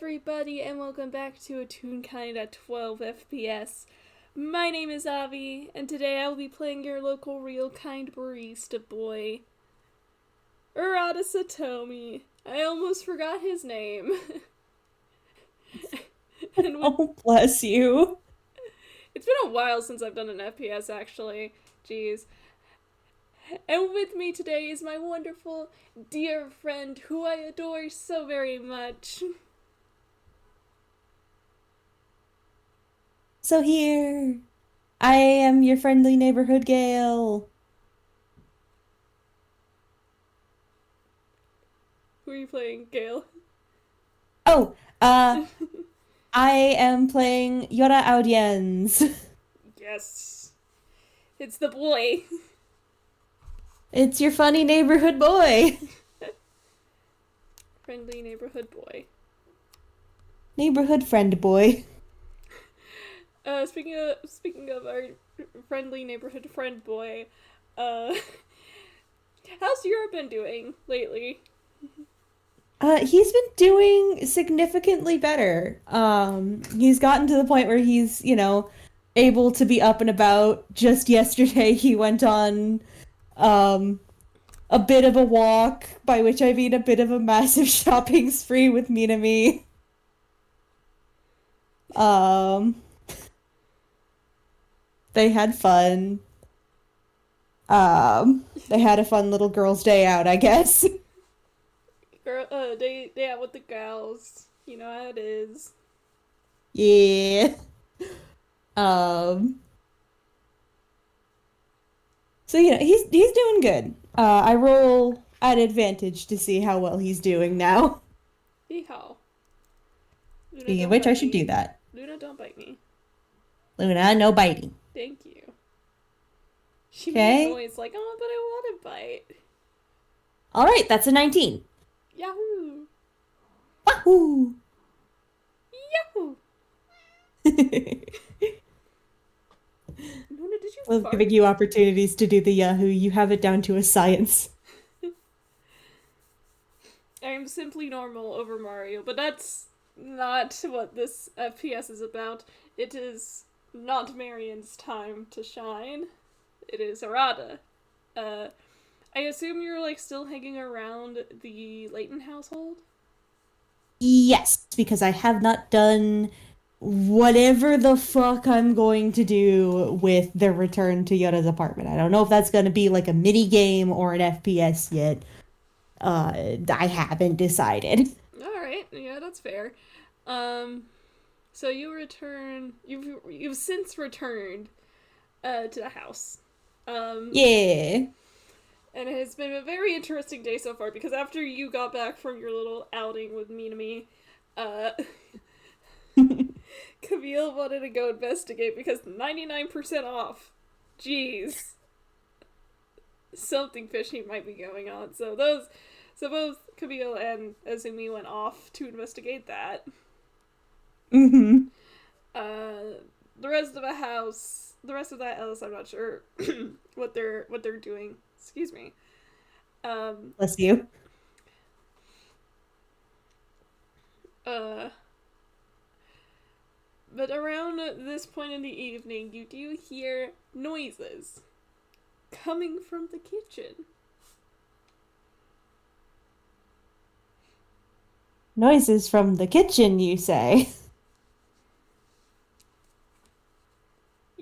everybody, and welcome back to a Toonkind at 12 FPS. My name is Avi, and today I will be playing your local real kind barista boy, Arata Satomi. I almost forgot his name. Oh, bless you. It's been a while since I've done an FPS, actually. Jeez. And with me today is my wonderful, dear friend who I adore so very much. So here, I am your friendly neighborhood Gale. Who are you playing, Gale? Oh, uh, I am playing Yuura Audience. Yes. It's the boy. It's your funny neighborhood boy. Friendly neighborhood boy. Neighborhood friend boy. Speaking of our friendly neighborhood friend boy, uh, how's Yuura been doing lately? He's been doing significantly better. He's gotten to the point where he's, able to be up and about. Just yesterday, he went on, um, a bit of a walk, by which I mean a bit of a massive shopping spree with Minami. Um, they had fun. They had a fun little girls' day out, I guess. Girl, day out with the gals. You know how it is. Yeah. Um, so he's doing good. I roll at advantage to see how well he's doing now. Yeehaw. Luna, Speaking of don't which, I bite should me. do that. Luna, don't bite me. Luna, no biting. Thank you. She made a Okay. noise like, oh, but I want to bite. All right, that's a 19. Yahoo! Wahoo! Yahoo! Luna, did you Well, fart? giving you opportunities to do the Yahoo, you have it down to a science. I am simply normal over Mario, but that's not what this FPS is about. It is not Marion's time to shine. It is Arata. Uh, I assume you're still hanging around the Layton household? Yes, because I have not done whatever the fuck I'm going to do with the return to Yoda's apartment. I don't know if that's going to be like a mini game or an FPS yet. I haven't decided. Alright, yeah, that's fair. Um, so you've since returned, to the house. Um, Yeah. and it has been a very interesting day so far because after you got back from your little outing with Minami, uh, Camille wanted to go investigate because 99% off. Jeez. Something fishy might be going on. So both Camille and Azumi went off to investigate that. Mm-hmm. Uh, the rest of that house, I'm not sure what they're doing. Excuse me. Um, Bless you. uh, but around this point in the evening, you do hear noises coming from the kitchen. Noises from the kitchen, you say?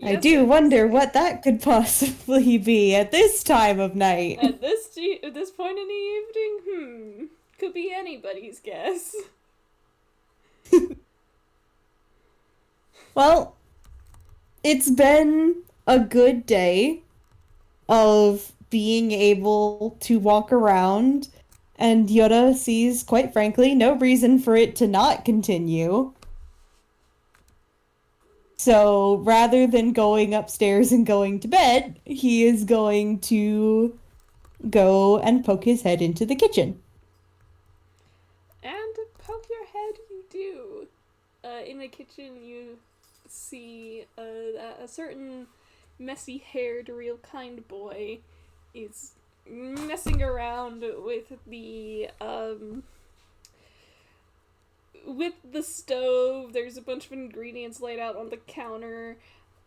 I Yes, do I do wonder say. what that could possibly be at this time of night. At this point in the evening, could be anybody's guess. Well, it's been a good day of being able to walk around, and Yoda sees, quite frankly, no reason for it to not continue. So rather than going upstairs and going to bed, he is going to go and poke his head into the kitchen. And poke your head, you do. In the kitchen, you see a certain messy-haired, real kind boy is messing around with with the stove, there's a bunch of ingredients laid out on the counter.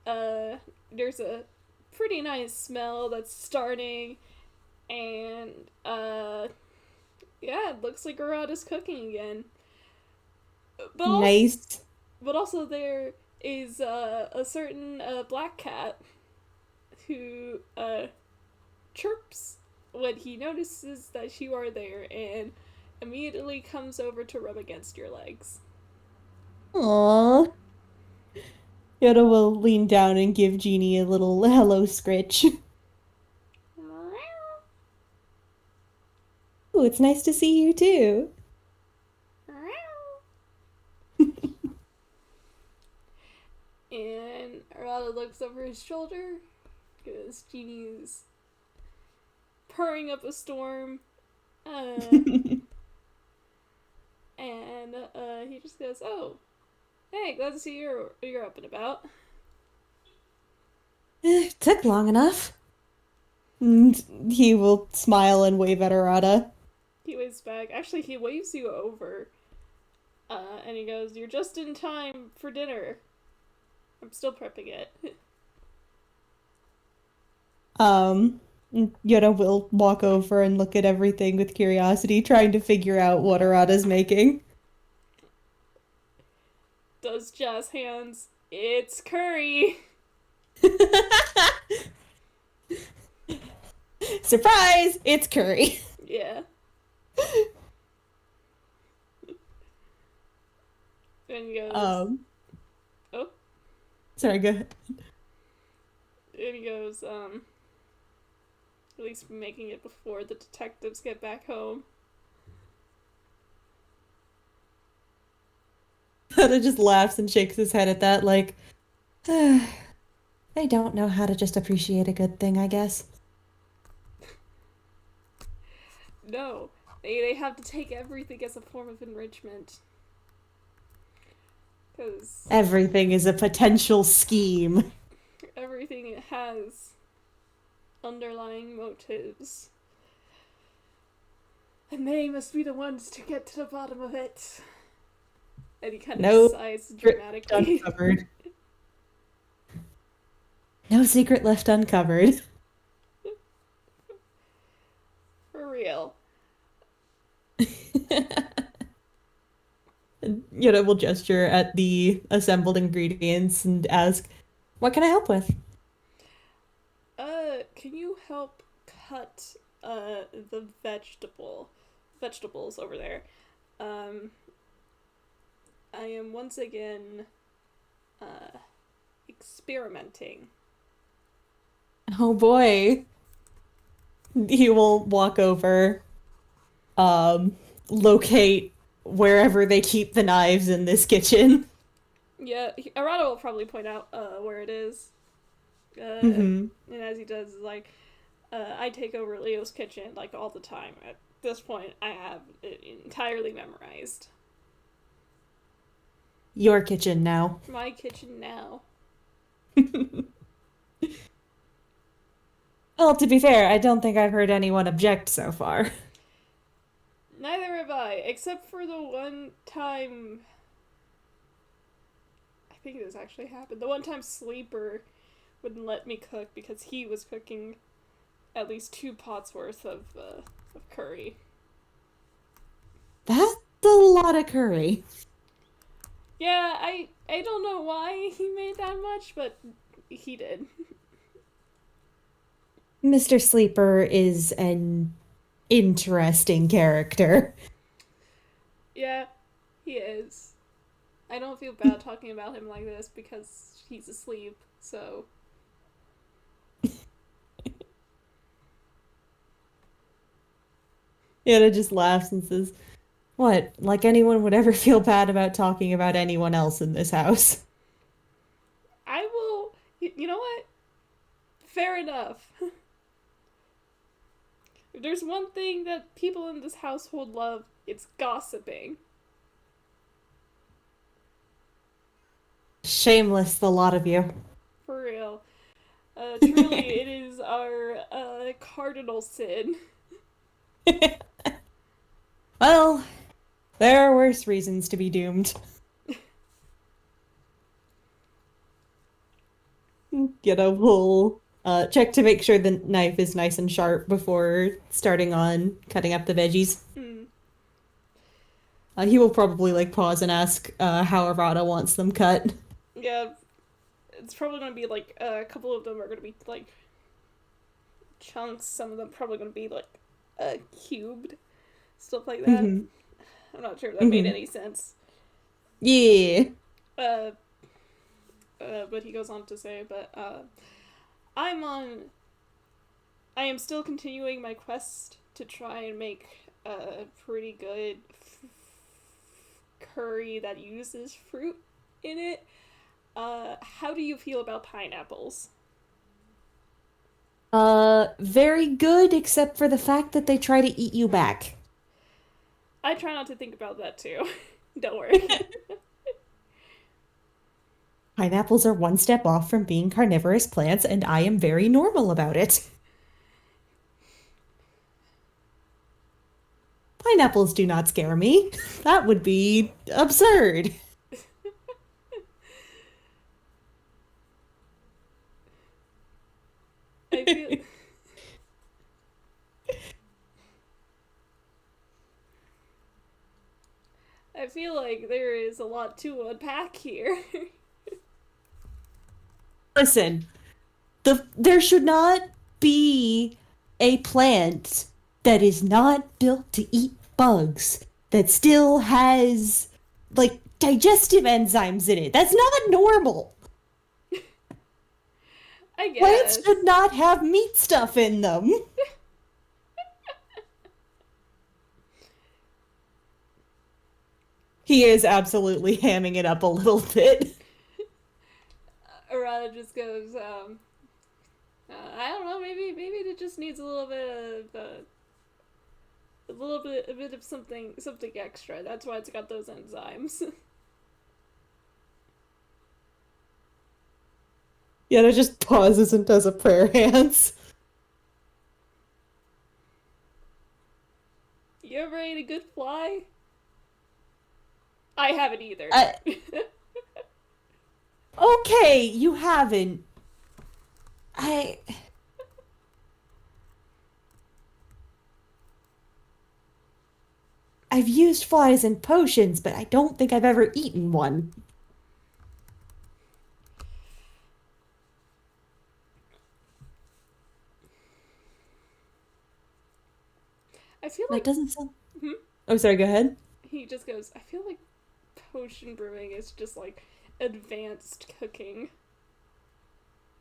There's a pretty nice smell that's starting, and yeah, it looks like Arata's cooking again. But also, Nice. but also there is a certain black cat who chirps when he notices that you are there and immediately comes over to rub against your legs. Aww. Yoda will lean down and give Jeannie a little hello scritch. Ooh, it's nice to see you too. And Arata looks over his shoulder because Genie's purring up a storm. And he just goes, "Oh, hey, glad to see you're up and about." Took long enough. And he will smile and wave at Arata. He waves back. Actually, he waves you over. And he goes, "You're just in time for dinner. I'm still prepping it." Yoda will walk over and look at everything with curiosity, trying to figure out what Arata's making. Does jazz hands. It's curry. Surprise! It's curry. Yeah. And he goes, Oh, sorry, go ahead. and he goes, at least making it before the detectives get back home. Yoda just laughs and shakes his head at that, like, they don't know how to just appreciate a good thing, I guess. No, they have to take everything as a form of enrichment. Because Everything is a potential scheme. everything has underlying motives. And they must be the ones to get to the bottom of it. And he kind of sighs dramatically. Uncovered. No secret left uncovered. For real. Yoda will gesture at the assembled ingredients and ask, "What can I help with?" Can you help cut the vegetables over there? I am once again experimenting. Oh boy. He will walk over, locate wherever they keep the knives in this kitchen. Yeah, Arata will probably point out where it is. Mm-hmm. And as he does, like, I take over Leo's kitchen, like, all the time. At this point, I have it entirely memorized. Your kitchen now. My kitchen now. Well, to be fair, I don't think I've heard anyone object so far. Neither have I, except for the one time... I think this actually happened. The one time Sleeper wouldn't let me cook because he was cooking at least 2 pots worth of curry. That's a lot of curry. Yeah, I don't know why he made that much, but he did. Mr. Sleeper is an interesting character. Yeah, he is. I don't feel bad talking about him like this because he's asleep, so... Yoda just laughs and says, "What, like anyone would ever feel bad about talking about anyone else in this house?" I will... You know what? Fair enough. If there's one thing that people in this household love, it's gossiping. Shameless, the lot of you. For real. Truly, it is our cardinal sin. Well, There are worse reasons to be doomed. We'll check to make sure the knife is nice and sharp before starting on cutting up the veggies. Hmm. He will probably like pause and ask how Arata wants them cut. Yeah, it's probably gonna be like a couple of them are gonna be like chunks. Some of them probably gonna be like cubed, stuff like that. Hmm. I'm not sure if that made Hmm. any sense. Yeah. Uh, but he goes on to say, I'm on. I am still continuing my quest to try and make a pretty good curry that uses fruit in it. How do you feel about pineapples? Very good, except for the fact that they try to eat you back. I try not to think about that too. Don't worry. Pineapples are one step off from being carnivorous plants, and I am very normal about it. Pineapples do not scare me. That would be absurd. I feel I feel like there is a lot to unpack here. Listen, there should not be a plant that is not built to eat bugs that still has like digestive enzymes in it. That's not normal. I Plants guess. should not have meat stuff in them. He is absolutely hamming it up a little bit. Arata just goes, I don't know, maybe it just needs a little bit of a bit of something extra. That's why it's got those enzymes. Yana just pauses and does a prayer hands. You ever ate a good fly? I haven't either. Okay, you haven't. I. I've used flies in potions, but I don't think I've ever eaten one. I feel That like doesn't sound. hmm? Oh, sorry, go ahead. He just goes, I feel like potion brewing is just like advanced cooking.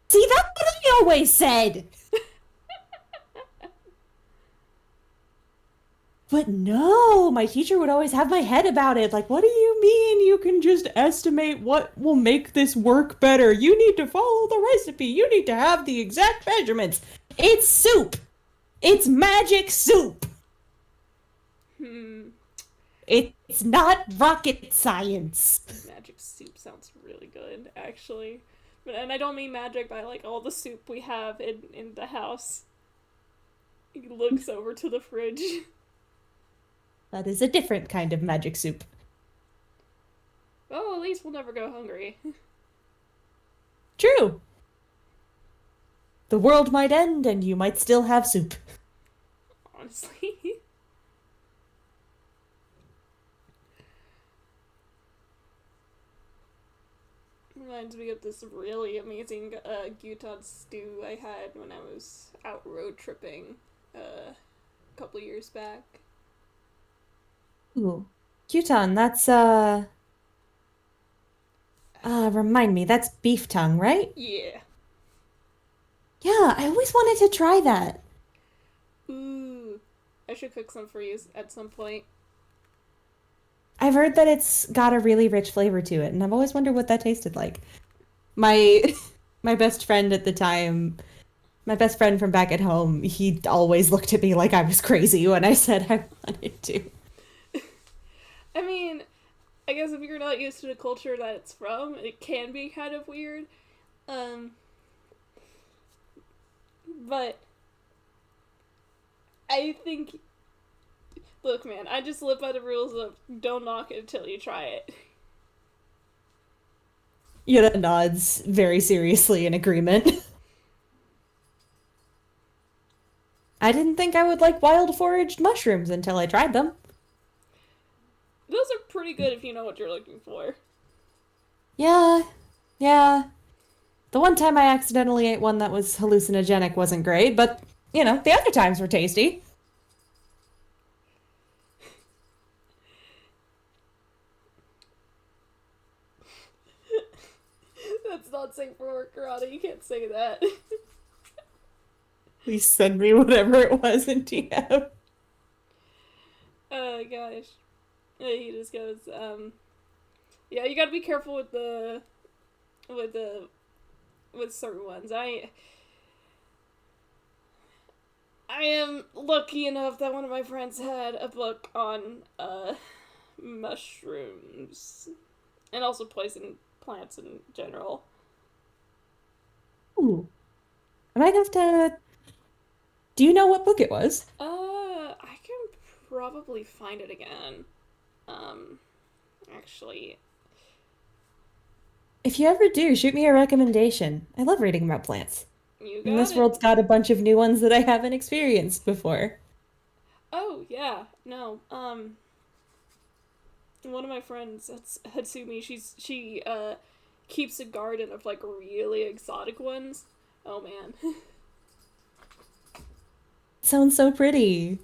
See, that's what I always said! But no, my teacher would always have my head about it. Like, what do you mean you can just estimate what will make this work better? You need to follow the recipe. You need to have the exact measurements. It's soup. It's magic soup. Hmm. It's not rocket science. Magic soup sounds really good, actually. And I don't mean magic by like all the soup we have in the house. He looks over to the fridge. That is a different kind of magic soup. Well, at least we'll never go hungry. True. The world might end and you might still have soup. Honestly. Reminds me of this really amazing Gyutan stew I had when I was out road tripping a couple years back. Ooh. Kyutan, that's remind me, that's beef tongue, right? Yeah. Yeah, I always wanted to try that. Ooh. I should cook some for you at some point. I've heard that it's got a really rich flavor to it, and I've always wondered what that tasted like. My my best friend at the time, my best friend from back at home, he always looked at me like I was crazy when I said I wanted to. I mean, I guess if you're not used to the culture that it's from, it can be kind of weird. Um, but I think Look, man, I just live by the rules of don't knock it until you try it. Yuura nods very seriously in agreement. I didn't think I would like wild foraged mushrooms until I tried them. Those are pretty good if you know what you're looking for. Yeah, yeah. The one time I accidentally ate one that was hallucinogenic wasn't great, but, the other times were tasty. That's not safe for work, Arata. You can't say that. Please send me whatever it was in DM. Oh, gosh. He just goes, yeah, you gotta be careful with with certain ones. I am lucky enough that one of my friends had a book on, mushrooms. And also poison plants in general. Ooh. I might have to... Do you know what book it was? I can probably find it again. Actually. If you ever do, shoot me a recommendation. I love reading about plants. You And got this it. world's got a bunch of new ones that I haven't experienced before. Oh, yeah. No, one of my friends, Hatsumi, she keeps a garden of, like, really exotic ones. Oh, man. Sounds so pretty.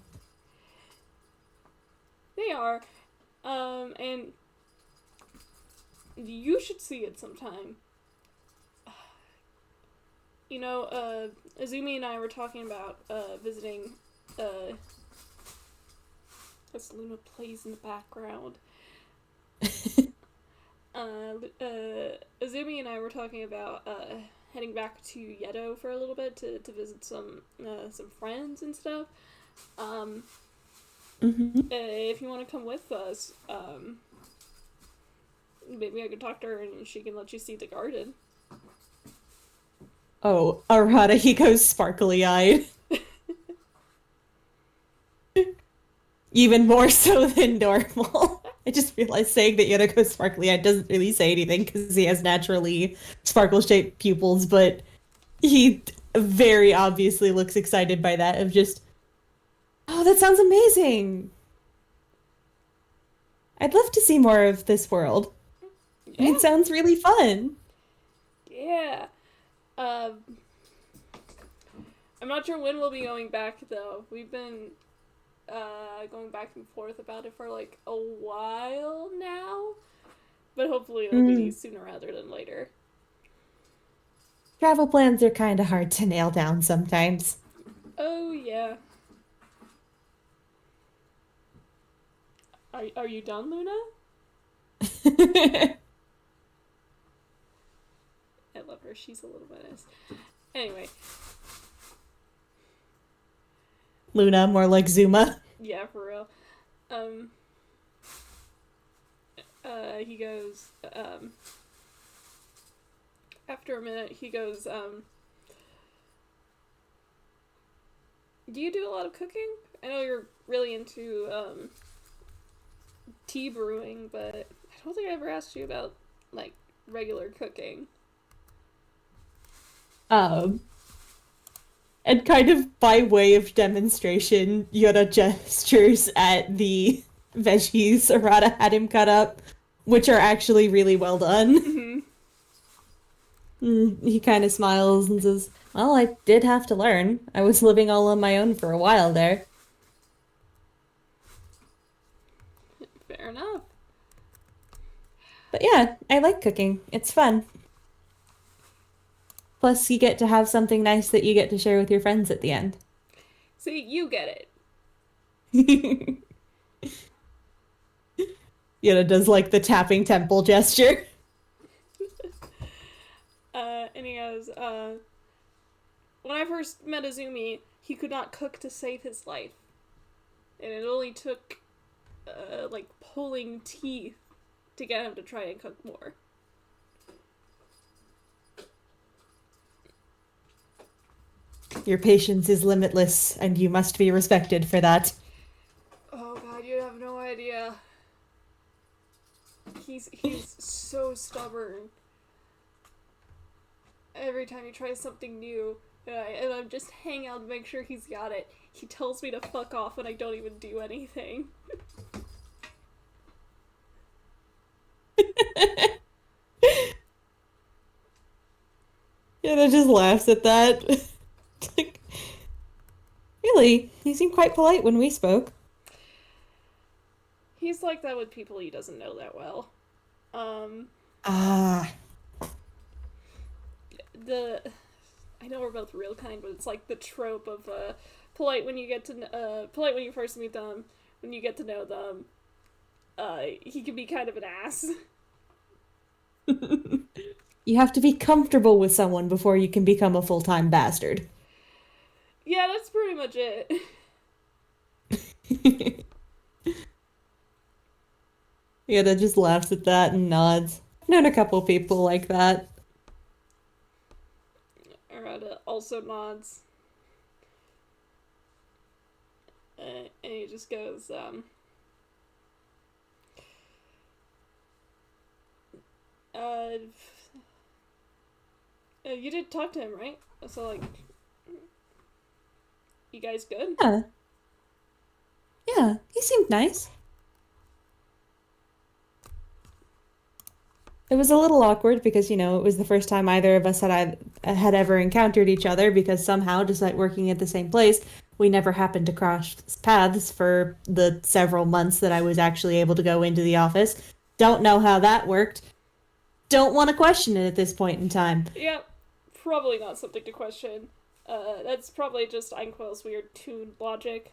They are. And you should see it sometime. Azumi and I were talking about, visiting, as Luna plays in the background. Azumi and I were talking about, heading back to Yedo for a little bit to visit some friends and stuff. If you want to come with us, maybe I could talk to her and she can let you see the garden. Oh, Arata, he goes sparkly-eyed. Even more so than normal. I just realized saying that Yuura goes sparkly-eyed doesn't really say anything because he has naturally sparkle-shaped pupils, but he very obviously looks excited by that of just, oh, that sounds amazing. I'd love to see more of this world. Yeah. It sounds really fun. Yeah. I'm not sure when we'll be going back, though. We've been going back and forth about it for, like, a while now. But hopefully it'll be sooner rather than later. Travel plans are kind of hard to nail down sometimes. Oh, yeah. Are you done, Luna? I love her. She's a little menace. Anyway. Luna, more like Zuma. Yeah, for real. He goes, after a minute, he goes, do you do a lot of cooking? I know you're really into, tea brewing, but I don't think I ever asked you about, like, regular cooking. And kind of by way of demonstration, Yuura gestures at the veggies Arata had him cut up, which are actually really well done. He kind of smiles and says, well, I did have to learn. I was living all on my own for a while there. Fair enough. But yeah, I like cooking. It's fun. Plus, you get to have something nice that you get to share with your friends at the end. See, you get it. Yuura does like the tapping temple gesture. And he goes, when I first met Azumi, he could not cook to save his life. And it only took, like, pulling teeth to get him to try and cook more. Your patience is limitless, and you must be respected for that. Oh god, He's so stubborn. Every time he tries something new, and I'm just hanging out to make sure he's got it, he tells me to fuck off when I don't even do anything. Yeah, that just laughs at that. Like, really? He seemed quite polite when we spoke. He's like that with people he doesn't know that well. Um, Ah. the I know we're both real kind, but it's like the trope of polite when you get to polite when you first meet them. When you get to know them, he can be kind of an ass. You have to be comfortable with someone before you can become a full-time bastard. Yeah, that's pretty much it. Yeah, that just laughs at that and nods. I've known a couple people like that. Arata also nods, and he just goes, uh, you did talk to him, right? So, like, you guys good? Yeah. Yeah, he seemed nice. It was a little awkward because, it was the first time either of us had ever encountered each other because somehow, despite working at the same place, we never happened to cross paths for the several months that I was actually able to go into the office. Don't know how that worked. Don't want to question it at this point in time. Yeah, probably not something to question. That's probably just Einquell's weird tune logic.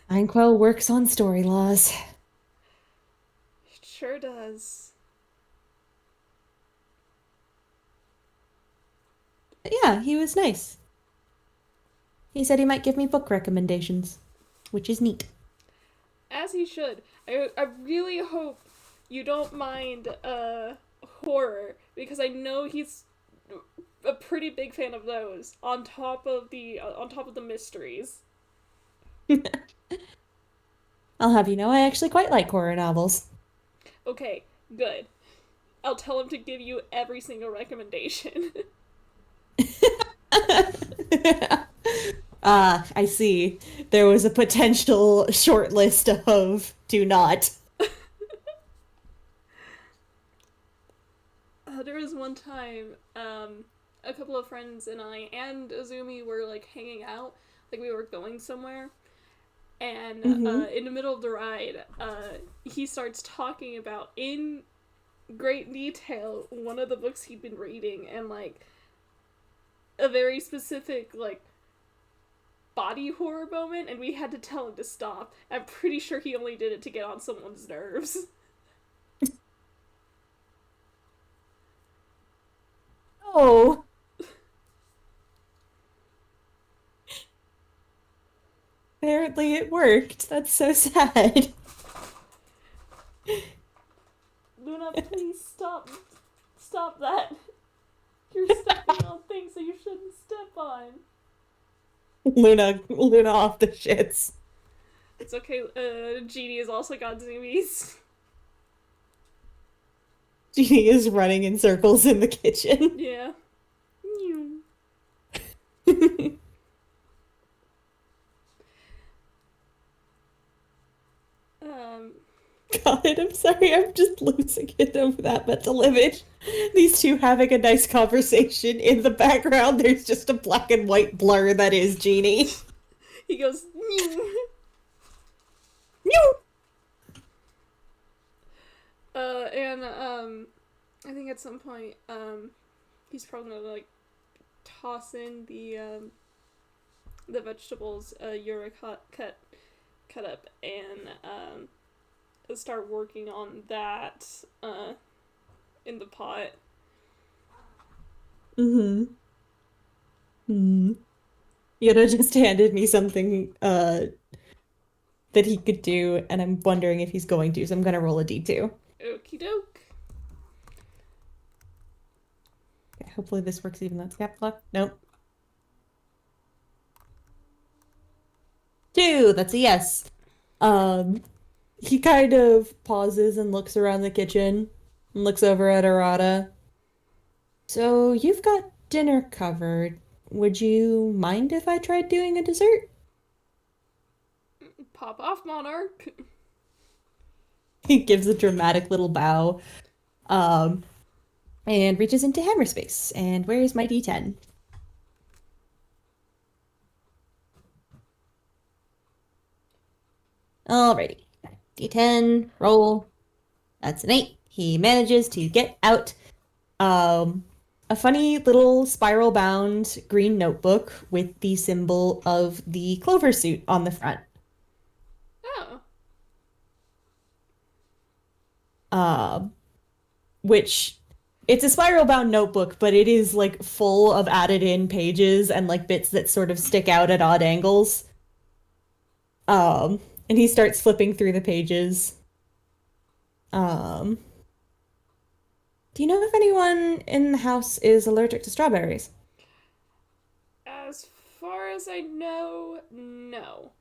Inkwell works on story laws. It sure does. But yeah, he was nice. He said he might give me book recommendations, which is neat. As he should. I really hope you don't mind horror, because I know he's a pretty big fan of those. On top of the mysteries. I'll have you know I actually quite like horror novels. Okay, good. I'll tell him to give you every single recommendation. Ah, I see. There was a potential short list of do not. There was one time, a couple of friends and I and Azumi were like hanging out, like we were going somewhere, and Mm-hmm. in the middle of the ride, he starts talking about in great detail one of the books he'd been reading, and like a very specific like body horror moment, and we had to tell him to stop. I'm pretty sure he only did it to get on someone's nerves. Oh, apparently it worked. That's so sad. Luna, please stop. Stop that. You're stepping on things that you shouldn't step on. Luna off the shits. It's okay, Genie has also got zoomies. Jeannie is running in circles in the kitchen. Yeah. Um, God, I'm sorry, I'm just losing it over that mental image. These two having a nice conversation. In the background, there's just a black and white blur that is Jeannie. he goes, Mew! and, I think at some point, he's probably gonna, like, toss in the vegetables, Yuura cut up, and, start working on that, in the pot. Mm-hmm. Mm. Yoda just handed me something that he could do, and I'm wondering if he's going to, so I'm gonna roll a D2. Okie doke. Okay, hopefully this works even though it's cap lock. Nope. 2, that's a yes. Um, He kind of pauses and looks around the kitchen and looks over at Arata. So you've got dinner covered. Would you mind if I tried doing a dessert? Pop off, Monarch. He gives a dramatic little bow, um, and reaches into hammer space. And where is my D10? Alrighty. D10, roll. That's an 8. He manages to get out um, a funny little spiral bound green notebook with the symbol of the clover suit on the front. Oh. Um, which it's a spiral bound notebook, but it is like full of added in pages and like bits that sort of stick out at odd angles. And he starts flipping through the pages. Um, do you know if anyone in the house is allergic to strawberries? As far as I know, no.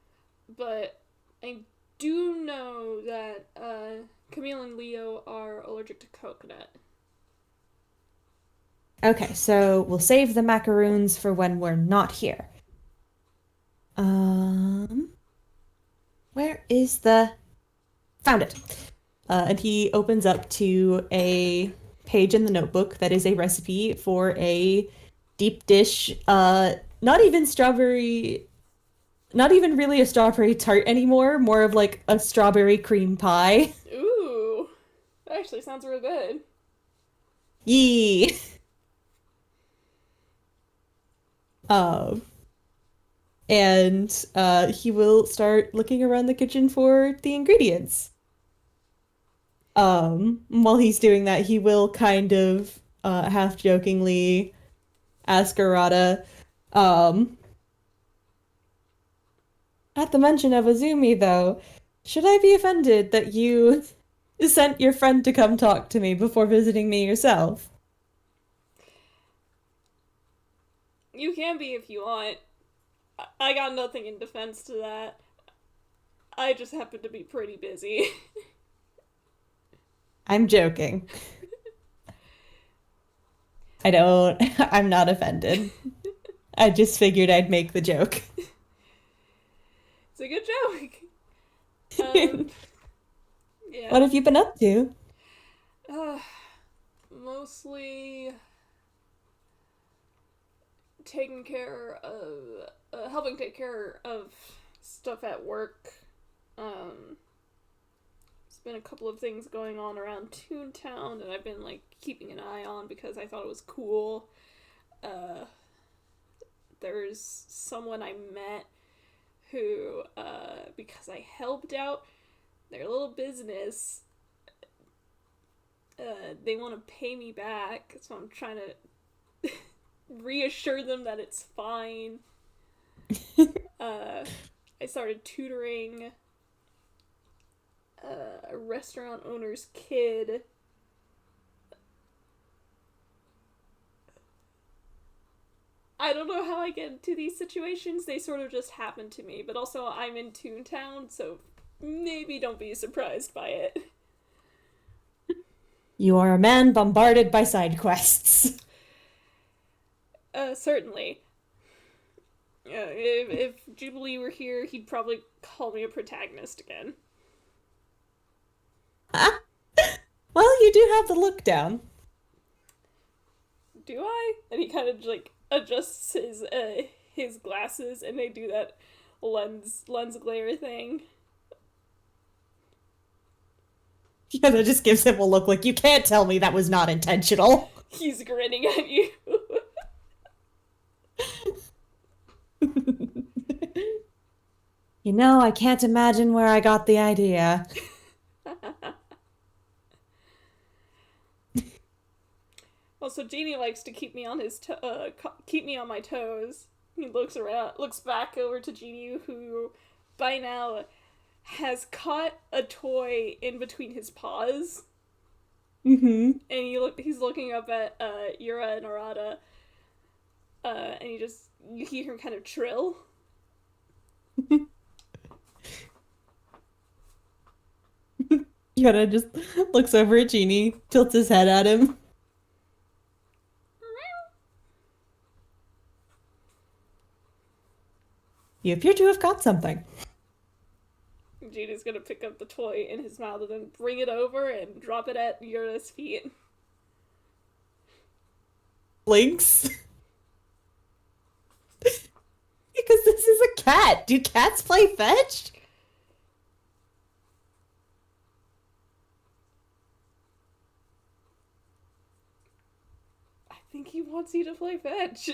But I do know that Camille and Leo are allergic to coconut. Okay, so we'll save the macaroons for when we're not here. Um, where is the... Found it. And he opens up to a page in the notebook that is a recipe for a deep dish, not even strawberry, not even really a strawberry tart anymore, more of like a strawberry cream pie. Ooh. That actually sounds real good. Yee! Um, and he will start looking around the kitchen for the ingredients. While he's doing that, he will kind of half jokingly ask Arata, um, at the mention of Azumi, though, should I be offended that you sent your friend to come talk to me before visiting me yourself? You can be if you want. I got nothing in defense to that. I just happen to be pretty busy. I'm joking. I'm not offended. I just figured I'd make the joke. It's a good joke. Yeah. What have you been up to? Mostly taking care of, helping take care of stuff at work. There's been a couple of things going on around Toontown, and I've been like keeping an eye on because I thought it was cool. There's someone I met who, because I helped out their little business, they want to pay me back, so I'm trying to reassure them that it's fine. I started tutoring a restaurant owner's kid. I don't know how I get into these situations. They sort of just happen to me. But also, I'm in Toontown, so maybe don't be surprised by it. You are a man bombarded by side quests. Certainly. If Jubilee were here, he'd probably call me a protagonist again. Well, you do have the look down. Do I? And he kind of like adjusts his glasses, and they do that lens glare thing. Yeah, that just gives him a look like, you can't tell me that was not intentional. He's grinning at you. You know, I can't imagine where I got the idea. Also, Genie likes to keep me on keep me on my toes. He looks back over to Genie, who by now has caught a toy in between his paws. Mm-hmm. And he's looking up at Yuura and Arata, and you hear him kind of trill. Yoda just looks over at Genie, tilts his head at him. You appear to have caught something. Genie's gonna pick up the toy in his mouth and then bring it over and drop it at Yuura's feet. Blinks. Because this is a cat. Do cats play fetch? I think he wants you to play fetch.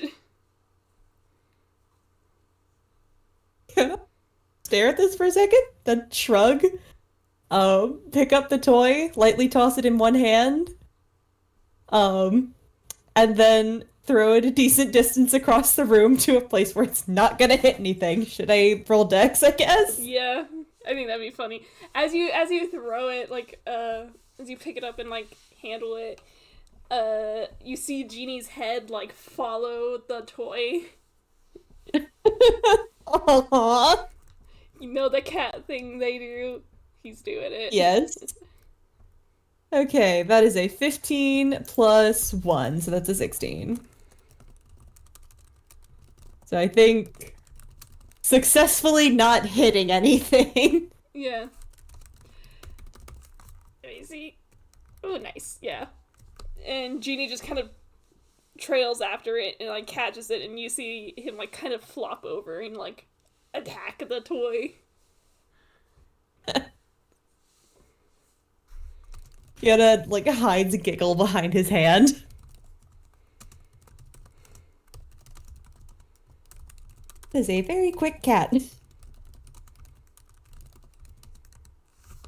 Stare at this for a second, then shrug. Pick up the toy, lightly toss it in one hand. And then throw it a decent distance across the room to a place where it's not gonna hit anything. Should I roll dex, I guess? Yeah, I think that'd be funny. As you throw it, like, as you pick it up and, like, handle it, you see Genie's head, like, follow the toy. Aww. You know the cat thing they do? He's doing it. Yes. Okay, that is a 15 plus 1, so that's a 16. So I think successfully not hitting anything. Yeah. Let me see. Oh, nice. Yeah. And Genie just kind of trails after it and, like, catches it, and you see him, like, kind of flop over and, like, attack the toy. Yoda, like, hides a giggle behind his hand. This is a very quick cat.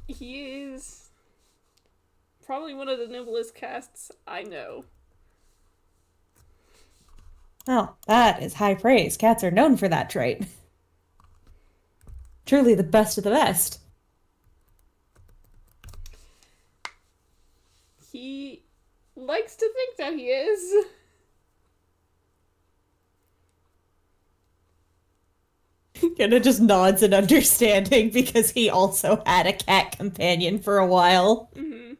He is probably one of the nimblest cats I know. Oh, that is high praise. Cats are known for that trait. Truly the best of the best. He likes to think that he is. Yoda just nods in understanding because he also had a cat companion for a while. Mm-hmm.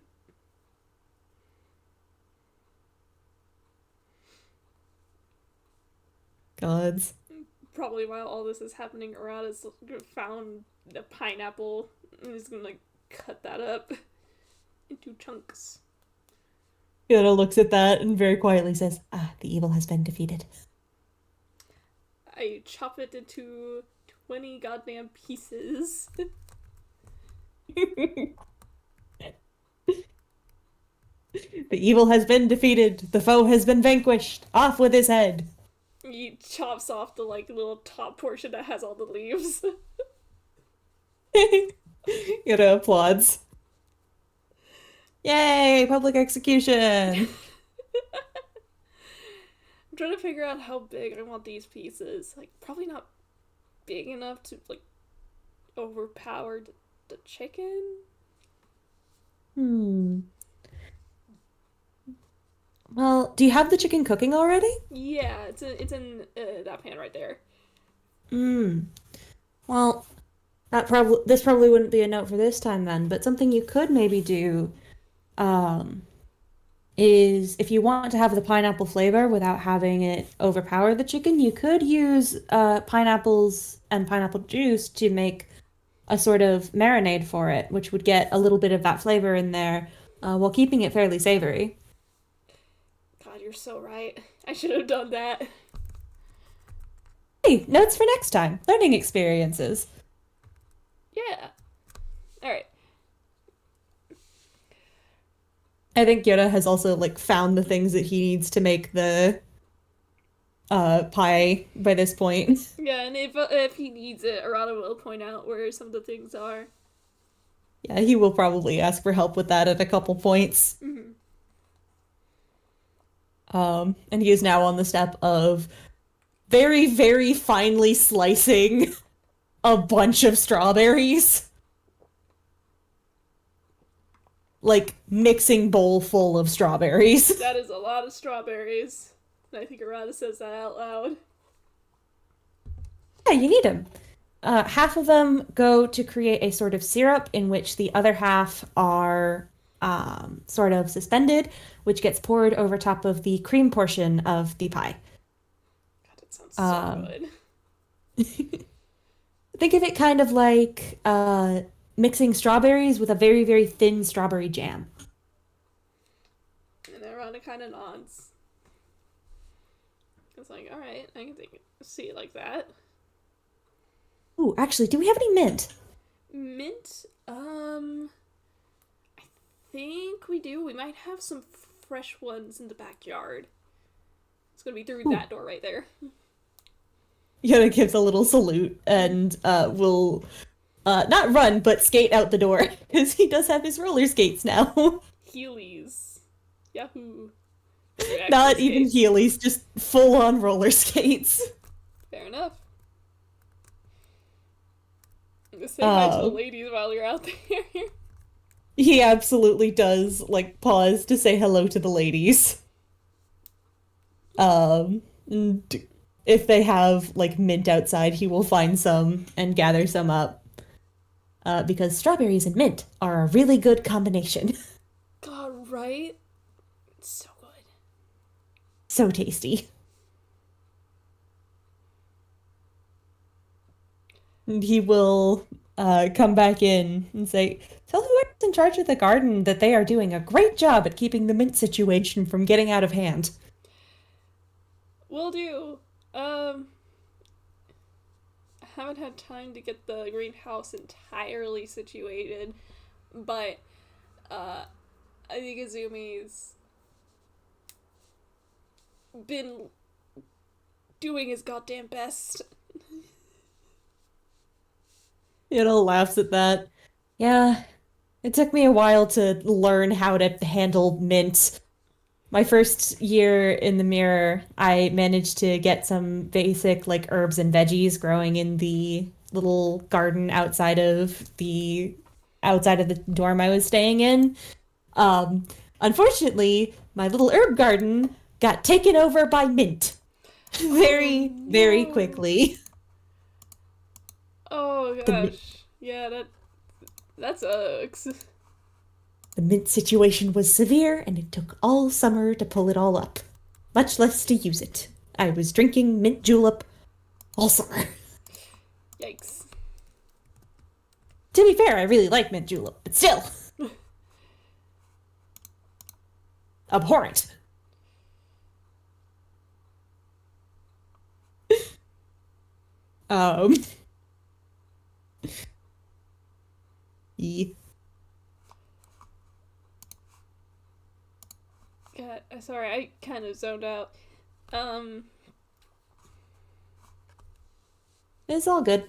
Gods. Probably while all this is happening, Arata's found a pineapple and is gonna, like, cut that up into chunks. Yoda looks at that and very quietly says, "Ah, the evil has been defeated." I chop it into 20 goddamn pieces. The evil has been defeated. The foe has been vanquished. Off with his head. He chops off the, like, little top portion that has all the leaves. Yoda applauds. Yay, public execution. I'm trying to figure out how big I want these pieces. Like, probably not big enough to, like, overpower the chicken. Well, do you have the chicken cooking already? Yeah, it's in that pan right there. Well, this probably wouldn't be a note for this time then, but something you could maybe do is if you want to have the pineapple flavor without having it overpower the chicken, you could use pineapples and pineapple juice to make a sort of marinade for it, which would get a little bit of that flavor in there while keeping it fairly savory. God, you're so right. I should have done that. Hey, notes for next time. Learning experiences. Yeah. Alright. I think Yoda has also, like, found the things that he needs to make the pie by this point. Yeah, and if he needs it, Arata will point out where some of the things are. Yeah, he will probably ask for help with that at a couple points. Mm-hmm. And he is now on the step of very, very finely slicing a bunch of strawberries. Like, mixing bowl full of strawberries. That is a lot of strawberries. And I think Arata says that out loud. Yeah, you need them. Half of them go to create a sort of syrup in which the other half are sort of suspended, which gets poured over top of the cream portion of the pie. God, it sounds so Um, good. think of it kind of like mixing strawberries with a very, very thin strawberry jam. And Arata kind of nods. It's like, all right, I can see it like that. Ooh, actually, do we have any mint? Mint, I think we do. We might have some fresh ones in the backyard. It's gonna be through Ooh. that door right there. Yoda gives a little salute and will not run, but skate out the door because he does have his roller skates now. Heelys. Yahoo. Those are actual Not even skates. Heelys, just full on roller skates. Fair enough. Say hi to the Um, ladies while you're out there. he absolutely does like pause to say hello to the ladies. And if they have like mint outside, he will find some and gather some up. Because strawberries and mint are a really good combination. God, right? It's so good. So tasty. And he will come back in and say, tell whoever's in charge of the garden that they are doing a great job at keeping the mint situation from getting out of hand. Will do. I haven't had time to get the greenhouse entirely situated, but I think Izumi's been doing his goddamn best. Laughs at that. Yeah, it took me a while to learn how to handle mint. My first year in the mirror, I managed to get some basic like herbs and veggies growing in the little garden outside of the dorm I was staying in. Um, unfortunately, my little herb garden got taken over by mint Oh very, very no. quickly. Oh The mi- gosh. Yeah, that sucks. the mint situation was severe, and it took all summer to pull it all up, much less to use it. I was drinking mint julep all summer. Yikes. To be fair, I really like mint julep, but still, abhorrent. Um, yeah. God, sorry, I kind of zoned out. Um, It's all good.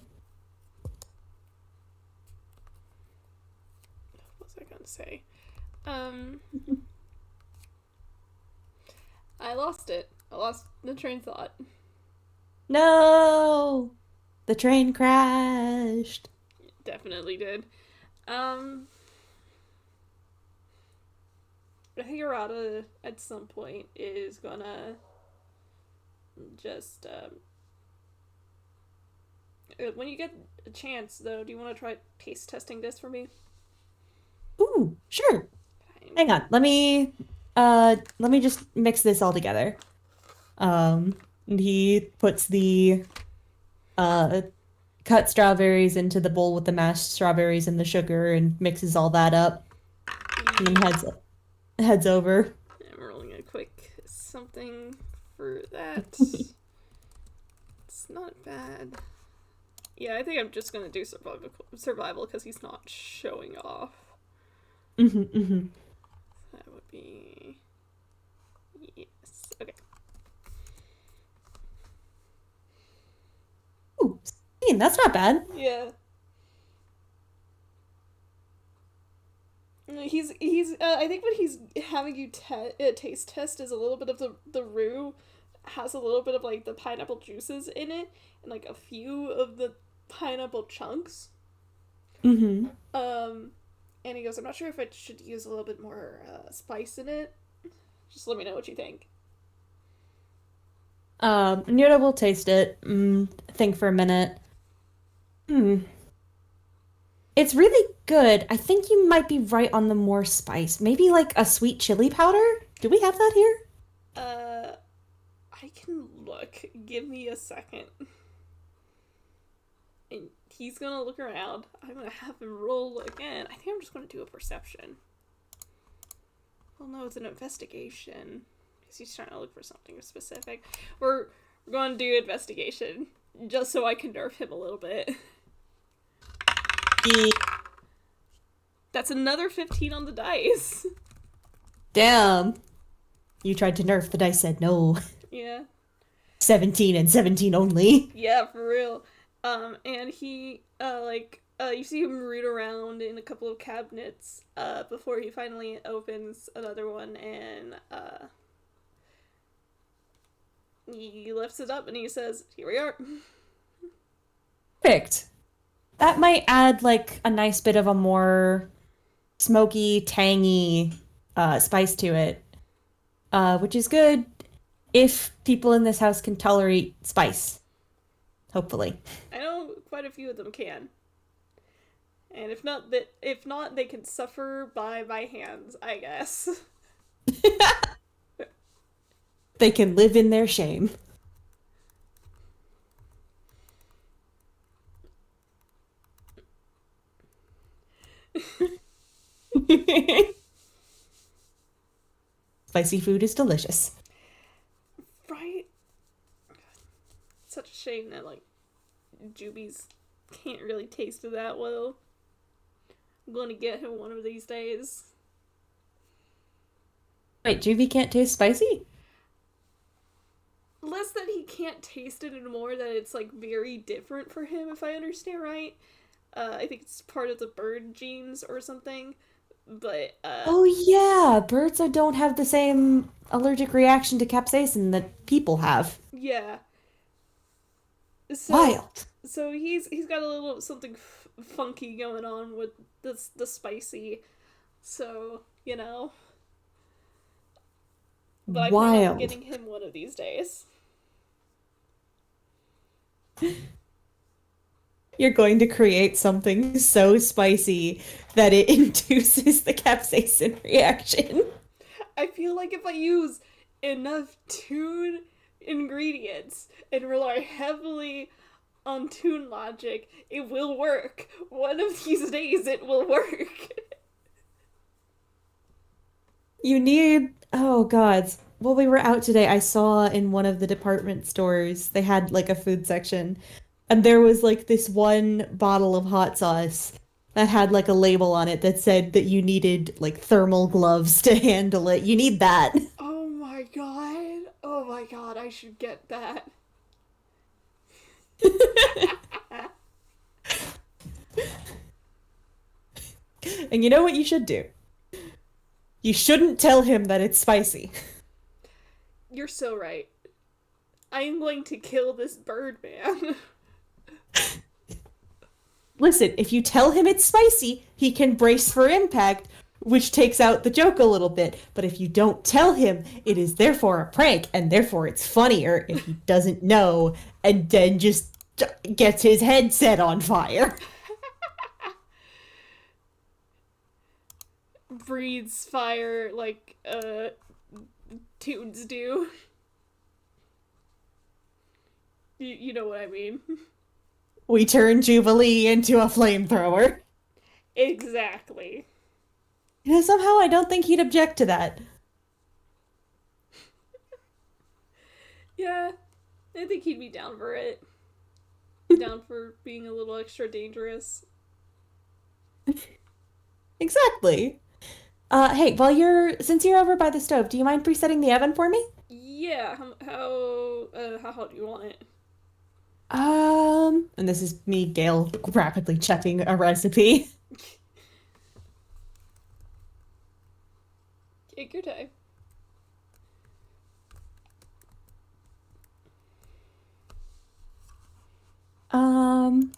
what was I gonna say? Um, I lost it. I lost the train of thought. No, the train crashed. Definitely did. Um, I think Arata at some point is gonna just when you get a chance though, do you want to try taste testing this for me? Ooh, sure. Fine. Hang on. Let me just mix this all together. And he puts the uh cut strawberries into the bowl with the mashed strawberries and the sugar and mixes all that up and then heads over. I'm rolling a quick something for that. It's not bad. Yeah, I think I'm just gonna do survival because he's not showing off. Hmm, hmm. That would be yes. Okay. Ooh, 16, that's not bad. Yeah. He's I think what he's having you taste test is a little bit of the roux has a little bit of like the pineapple juices in it and like a few of the pineapple chunks. Hmm. Um, and he goes, I'm not sure if I should use a little bit more spice in it. Just let me know what you think. Nira will taste it, think for a minute. Hmm. It's really good. I think you might be right on the more spice. Maybe like a sweet chili powder? Do we have that here? Uh, I can look. Give me a second. And he's gonna look around. I'm gonna have him roll again. I think I'm just gonna do a perception. Well, no, it's an investigation. Because he's trying to look for something specific. We're going to do investigation. Just so I can nerf him a little bit. Yeah. That's another 15 on the dice. Damn. You tried to nerf, the dice said no. Yeah. 17 and 17 only. Yeah, for real. And he, you see him root around in a couple of cabinets, before he finally opens another one, and, he lifts it up and he says, "Here we are." Perfect. That might add like a nice bit of a more smoky, tangy spice to it, which is good if people in this house can tolerate spice. Hopefully. I know quite a few of them can. And if not, they can suffer by my hands, I guess. They can live in their shame. Spicy food is delicious. Right? Such a shame that, like, Jubies can't really taste it that well. I'm going to get him one of these days. Wait, Juvie can't taste spicy? Less that he can't taste it and more that it's, like, very different for him, if I understand right. I think it's part of the bird genes or something. But, Oh yeah, birds don't have the same allergic reaction to capsaicin that people have. yeah. So, Wild. so he's got a little something funky going on with the spicy. So, you know. But I plan on Wild. getting him one of these days. You're going to create something so spicy that it induces the capsaicin reaction. I feel like if I use enough tune ingredients and rely heavily on tune logic, it will work. One of these days it will work. You need, oh God. While we were out today, I saw in one of the department stores, they had like a food section, and there was like this one bottle of hot sauce that had like a label on it that said that you needed like thermal gloves to handle it. You need that. Oh my god. Oh my god, I should get that. And you know what you should do? You shouldn't tell him that it's spicy. You're so right. I am going to kill this bird man. Listen, if you tell him it's spicy, he can brace for impact, which takes out the joke a little bit. But if you don't tell him, it is therefore a prank, and therefore it's funnier if he doesn't know and then just gets his head set on fire. Breathes fire like tunes do. You know what I mean. We turn Jubilee into a flamethrower. Exactly. You know, somehow I don't think he'd object to that. Yeah, I think he'd be down for it. Down for being a little extra dangerous. Exactly. Hey, since you're over by the stove, do you mind presetting the oven for me? Yeah, how hot do you want it? And this is me, Gale, rapidly checking a recipe. Take your time. Um,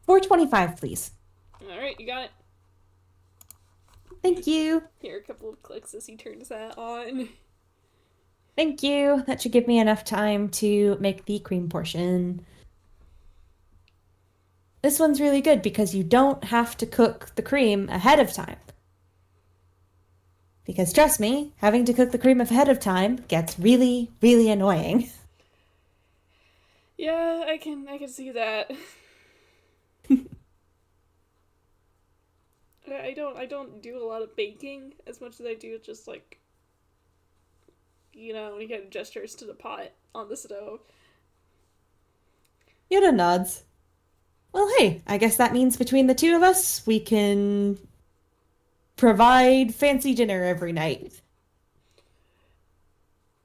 425, please. Alright, you got it. Thank you. Here, a couple of clicks as he turns that on. Thank you. That should give me enough time to make the cream portion. This one's really good because you don't have to cook the cream ahead of time. Because trust me, having to cook the cream ahead of time gets really, really annoying. Yeah, I can see that. I don't do a lot of baking as much as I do just like when you get gestures to the pot on the stove. Yoda nods. Well, hey, I guess that means between the two of us, we can provide fancy dinner every night.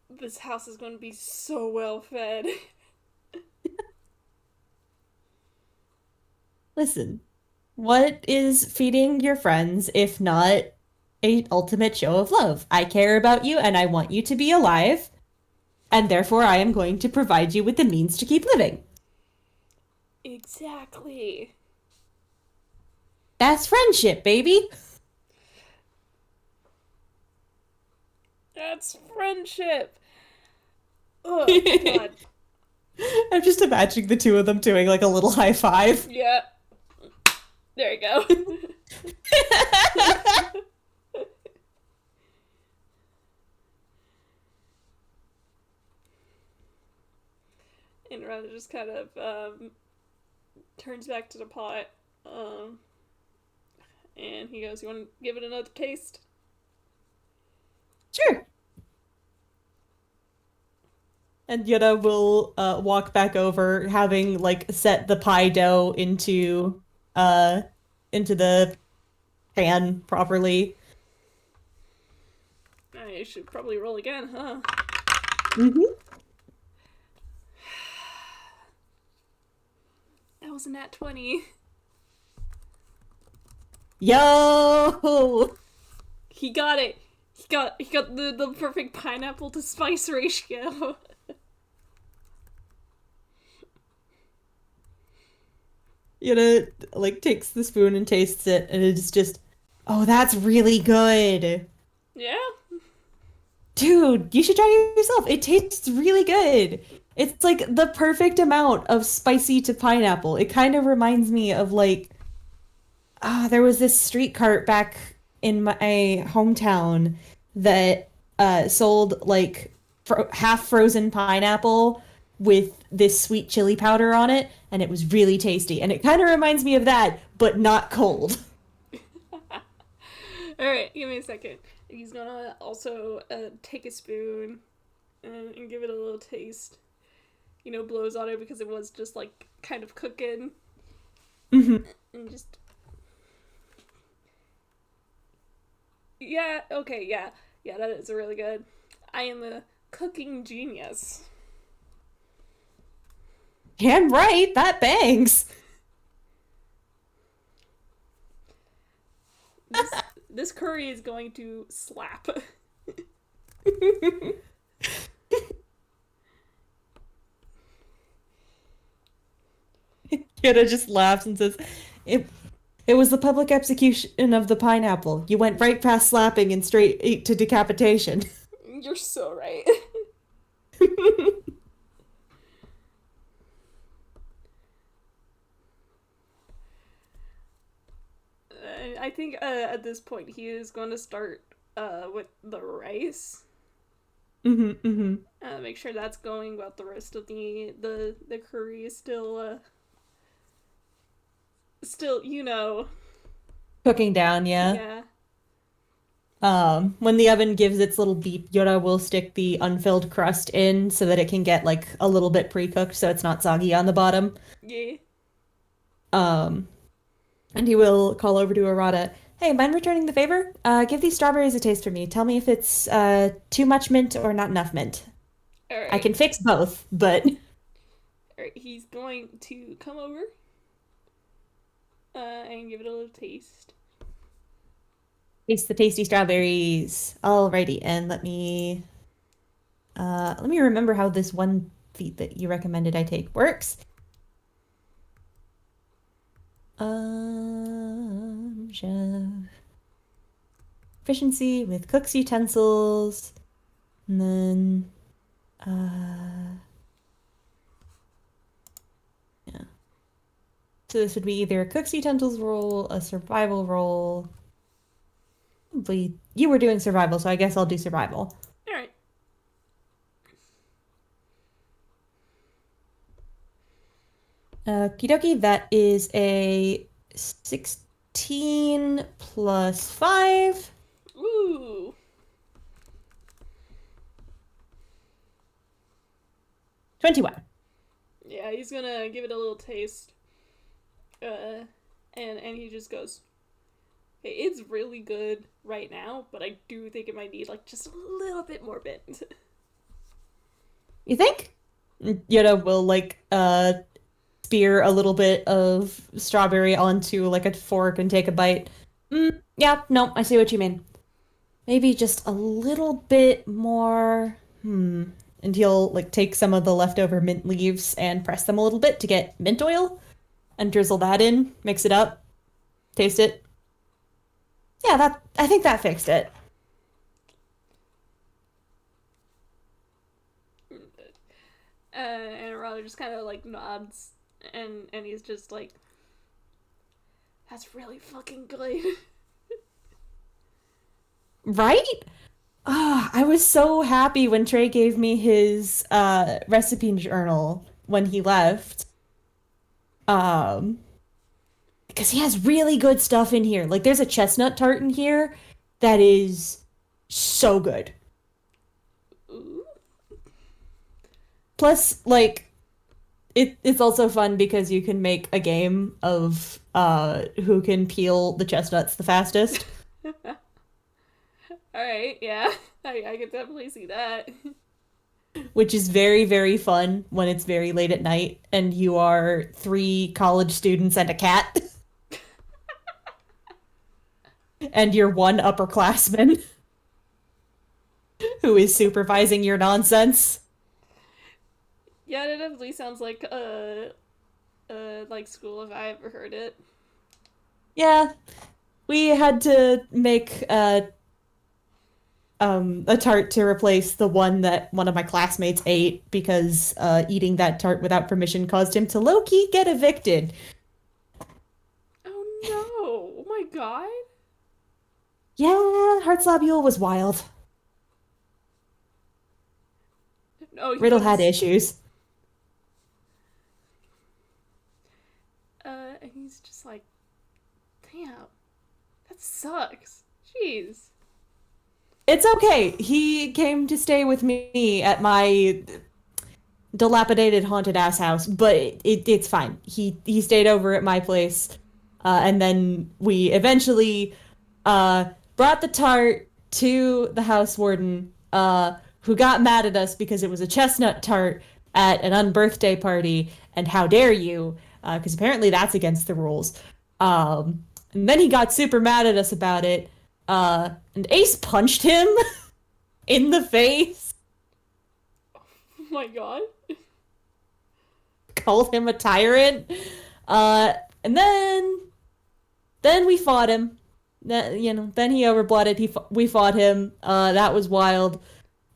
This house is going to be so well fed. Listen, what is feeding your friends if not a ultimate show of love? I care about you and I want you to be alive, and therefore I am going to provide you with the means to keep living. Exactly. That's friendship, baby. That's friendship. Oh god. I'm just imagining the two of them doing like a little high five. Yeah. There you go. And Rada just kind of turns back to the pot, and he goes, "You want to give it another taste?" Sure. And Yoda will walk back over, having like set the pie dough into the pan properly. I should probably roll again, huh? Mm-hmm. That was a nat 20. Yo! He got it. He got the perfect pineapple to spice ratio. Yoda like takes the spoon and tastes it, and it's just, oh, that's really good. Yeah. Dude, you should try it yourself. It tastes really good. It's like the perfect amount of spicy to pineapple. It kind of reminds me of like, there was this street cart back in my hometown that sold like half frozen pineapple with this sweet chili powder on it, and it was really tasty. And it kind of reminds me of that, but not cold. Alright, give me a second. He's gonna also take a spoon and give it a little taste. Blows on it because it was just like kind of cooking. Mm-hmm. And just. Yeah, okay, yeah. Yeah, that is really good. I am a cooking genius. Damn right, that bangs. This curry is going to slap. Yoda just laughs and says, "It it was the public execution of the pineapple. You went right past slapping and straight to decapitation." You're so right. I think at this point he is going to start with the rice. Mm-hmm, mm-hmm. Make sure that's going, while the rest of the curry is still Cooking down, yeah. yeah. When the oven gives its little beep, Yoda will stick the unfilled crust in so that it can get like a little bit pre-cooked so it's not soggy on the bottom. Yeah. Um, and he will call over to Arata. Hey, mind returning the favor? Give these strawberries a taste for me. Tell me if it's too much mint or not enough mint. All right. I can fix both, but All right. He's going to come over and give it a little taste. taste the tasty strawberries. Alrighty, and let me remember how this one feat that you recommended I take works. Chef. Efficiency with cook's utensils, and then, yeah. So this would be either a Cook's Utensils roll, a survival roll. Probably you were doing survival, so I guess I'll do survival. Alright. Okie dokie, that is a 16 plus 5. Ooh. 21. Yeah, he's gonna give it a little taste. And he just goes, hey, it's really good right now, but I do think it might need, like, just a little bit more bit. You think? Yoda will, like, spear a little bit of strawberry onto, like, a fork and take a bite. Yeah, no, I see what you mean. Maybe just a little bit more. And he'll, like, take some of the leftover mint leaves and press them a little bit to get mint oil and drizzle that in, mix it up, taste it. Yeah, I think that fixed it. And Arata just kind of, like, nods, and he's just like, that's really fucking good. Right? I was so happy when Trey gave me his recipe journal when he left. Because he has really good stuff in here. Like, there's a chestnut tart in here that is so good. Ooh. Plus, like, it's also fun because you can make a game of who can peel the chestnuts the fastest. Alright, yeah. I can definitely see that. Which is very, very fun when it's very late at night and you are 3 college students and a cat. And you're one upperclassman who is supervising your nonsense. Yeah, it definitely sounds like like school if I ever heard it. Yeah, we had to make a tart to replace the one that one of my classmates ate because eating that tart without permission caused him to low-key get evicted. Oh no! Oh my god! Yeah, Hartslobule was wild. Oh, Riddle had issues. And he's just like, damn, that sucks. Jeez. It's okay. He came to stay with me at my dilapidated haunted ass house, but it's fine. He stayed over at my place, and then we eventually brought the tart to the house warden, who got mad at us because it was a chestnut tart at an unbirthday party, and how dare you? Because apparently that's against the rules. And then he got super mad at us about it. And Ace punched him in the face. Oh my god. Called him a tyrant. And then we fought him. Then he overblooded. We fought him. That was wild.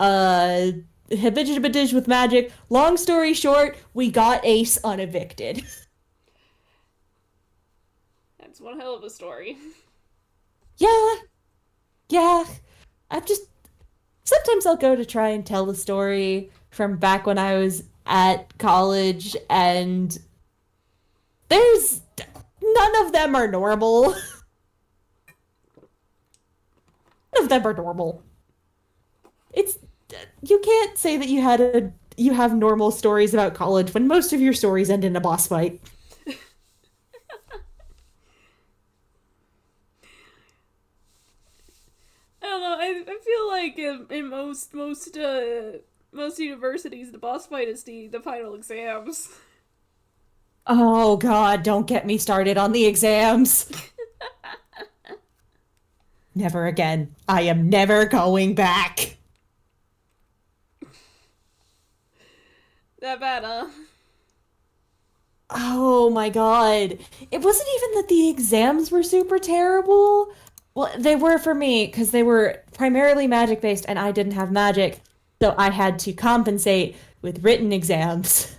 Habidjabadish with magic. Long story short, we got Ace unevicted. That's one hell of a story. Yeah. Sometimes I'll go to try and tell the story from back when I was at college, and none of them are normal. None of them are normal. You can't say that you have normal stories about college when most of your stories end in a boss fight. I don't know. I feel like in most universities, the boss fight is the final exams. Oh god, don't get me started on the exams. Never again. I am never going back. That bad, huh? Oh my god. It wasn't even that the exams were super terrible. Well, they were for me because they were primarily magic based and I didn't have magic. So I had to compensate with written exams.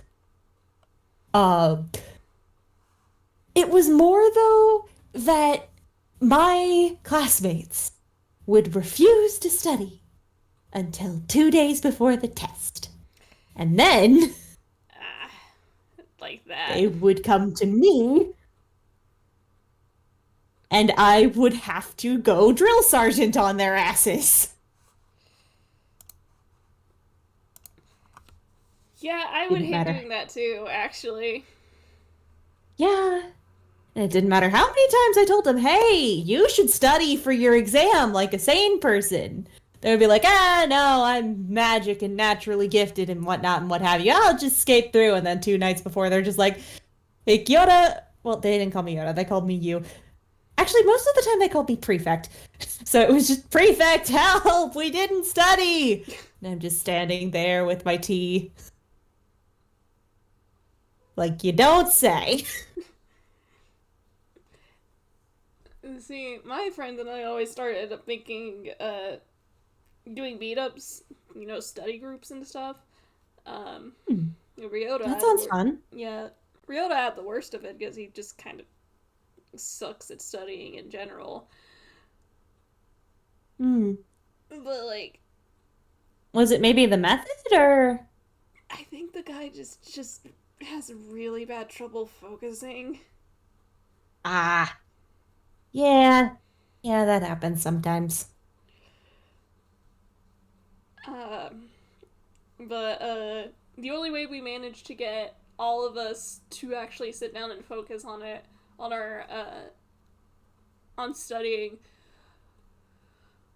It was more, though, that my classmates would refuse to study until 2 days before the test. And then Ah, like that. they would come to me and I would have to go drill sergeant on their asses. Yeah, I would Didn't hate matter. doing that too, actually. Yeah. And it didn't matter how many times I told them, hey, you should study for your exam like a sane person. They would be like, no, I'm magic and naturally gifted and whatnot and what have you. I'll just skate through. And then 2 nights before, they're just like, hey, Yoda. Well, they didn't call me Yoda. They called me you. Actually, most of the time they called me prefect. So it was just, prefect, help, we didn't study. And I'm just standing there with my tea. Like, you don't say. See, my friend and I always started up making, doing meetups, study groups and stuff. Um, Ryota That had the sounds fun. yeah, Ryota had the worst of it because he just kind of sucks at studying in general. Hmm. But like, Was it maybe the method or? I think the guy just has really bad trouble focusing. Ah, yeah. Yeah, that happens sometimes. Um, but the only way we managed to get all of us to actually sit down and focus on it on our on studying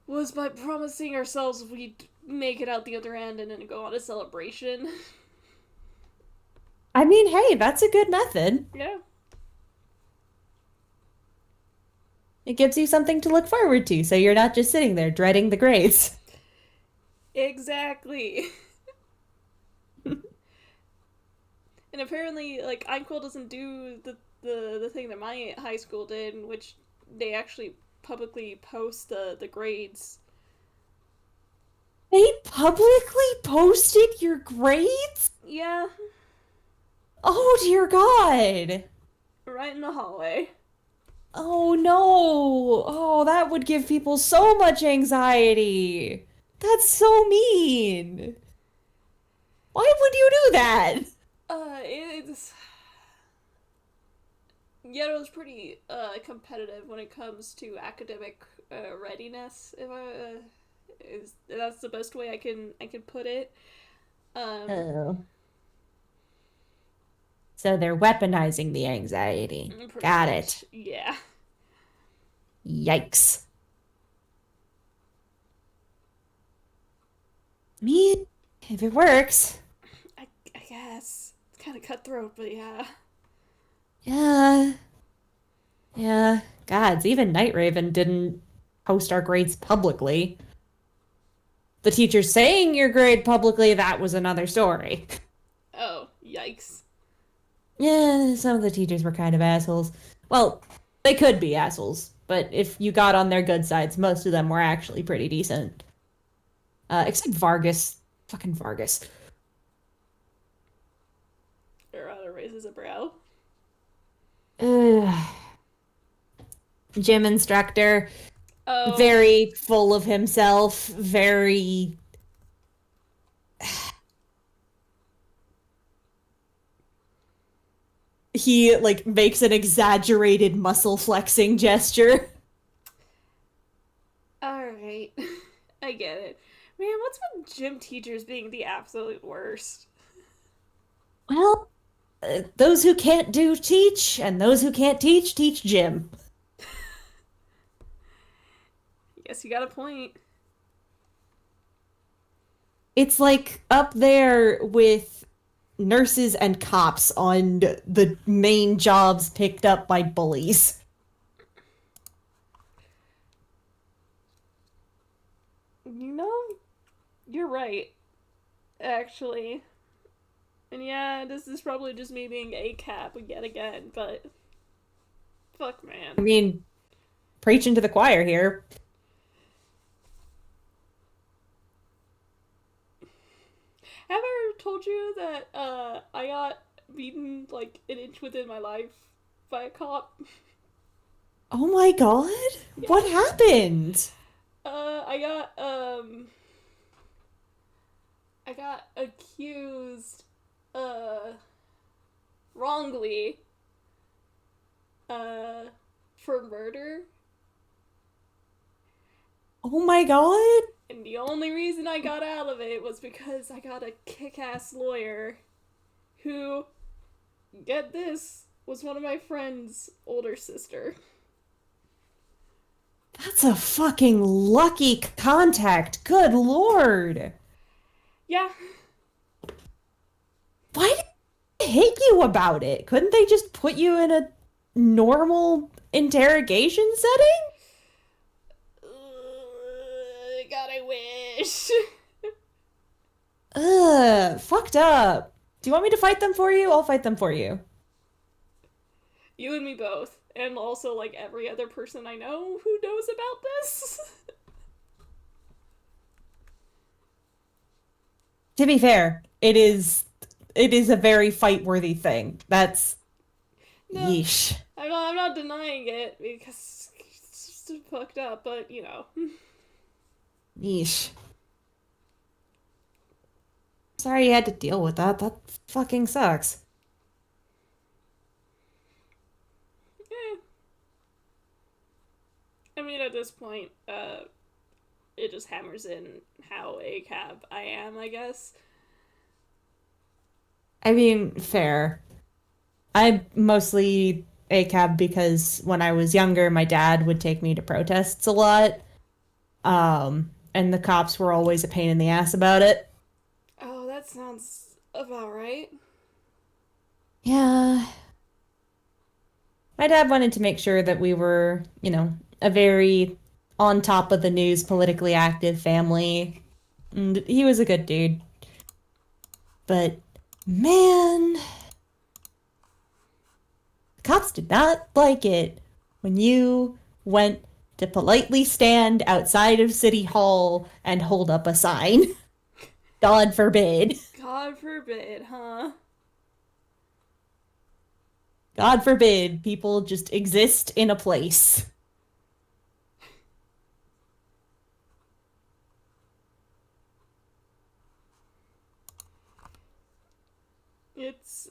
was by promising ourselves we'd make it out the other end and then go on a celebration. I mean, hey, that's a good method. Yeah, It gives you something to look forward to, so you're not just sitting there dreading the grades. exactly. And apparently, like, Einquill doesn't do the thing that my high school did, in which they actually publicly post the grades. They publicly posted your grades? Yeah, Oh dear God. right in the hallway. Oh no. Oh, that would give people so much anxiety. That's so mean. Why would you do that? It's yeah, it was pretty competitive when it comes to academic readiness. If is that's the best way I can put it. Um, Oh. So they're weaponizing the anxiety. Pretty Got much, it. yeah. Yikes. I mean, if it works. I guess it's kind of cutthroat, but yeah. Yeah. Yeah. Gods, even Night Raven didn't post our grades publicly. The teacher saying your grade publicly, that was another story. Oh, yikes. Yeah, some of the teachers were kind of assholes. Well, they could be assholes, but if you got on their good sides, most of them were actually pretty decent. Except Vargas. Fucking Vargas. Arata raises a brow. Ugh. Gym instructor. Oh, Very full of himself. Very. He, like, makes an exaggerated muscle flexing gesture. alright. I get it. Man, what's with gym teachers being the absolute worst? Well, those who can't do teach, and those who can't teach, teach gym. Yes, you got a point. It's like up there with nurses and cops on the main jobs picked up by bullies. You know, you're right, actually. And yeah, this is probably just me being a cap yet again, but fuck, I man. mean, preaching to the choir here. Have I ever told you that I got beaten like an inch within my life? by a cop. Oh my god? Yeah. What happened? I got accused, uh, wrongly, uh, for murder. Oh my god? And the only reason I got out of it was because I got a kick-ass lawyer who, get this, was one of my friend's older sister. That's a fucking lucky contact. Good lord. Yeah. Why did they hate you about it? Couldn't they just put you in a normal interrogation setting? God, I wish. Ugh, fucked up. Do you want me to fight them for you? I'll fight them for you. You and me both. And also, like, every other person I know who knows about this. To be fair, it is a very fight-worthy thing. That's No, yeesh. I'm not denying it because it's just fucked up, but, you know. Yeesh. Sorry you had to deal with that. That fucking sucks. Eh. I mean, at this point, it just hammers in how ACAB I am, I guess. I mean, fair. I mostly ACAB because when I was younger, my dad would take me to protests a lot. And the cops were always a pain in the ass about it. Oh, that sounds about right. Yeah. My dad wanted to make sure that we were, a very on top of the news, politically active family. And he was a good dude. But man, cops did not like it when you went to politely stand outside of City Hall and hold up a sign. God forbid. God forbid, huh? God forbid people just exist in a place. It's...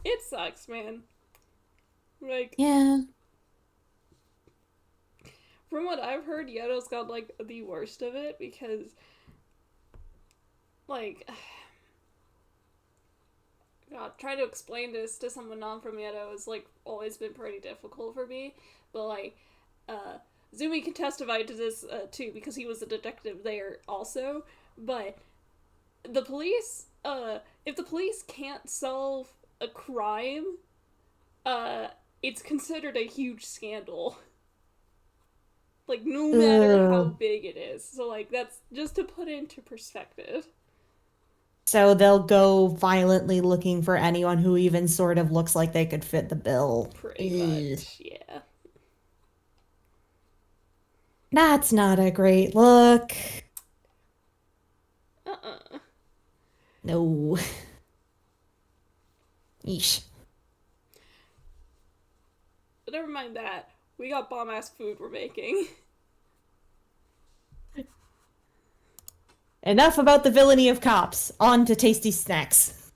It sucks, man. Like, Yeah. from what I've heard, Yeto's got, like, the worst of it because, like... God, trying to explain this to someone not from Yeto has, like, always been pretty difficult for me. But, like, Zumi can testify to this, too, because he was a detective there also. But the police, if the police can't solve a crime, it's considered a huge scandal. Like, no matter how big it is. So, like, that's just to put into perspective. So they'll go violently looking for anyone who even sort of looks like they could fit the bill. Pretty Ugh. much, yeah. That's not a great look. Uh-uh. No. Yeesh. But never mind that. We got bomb-ass food we're making. Enough about the villainy of cops. On to tasty snacks.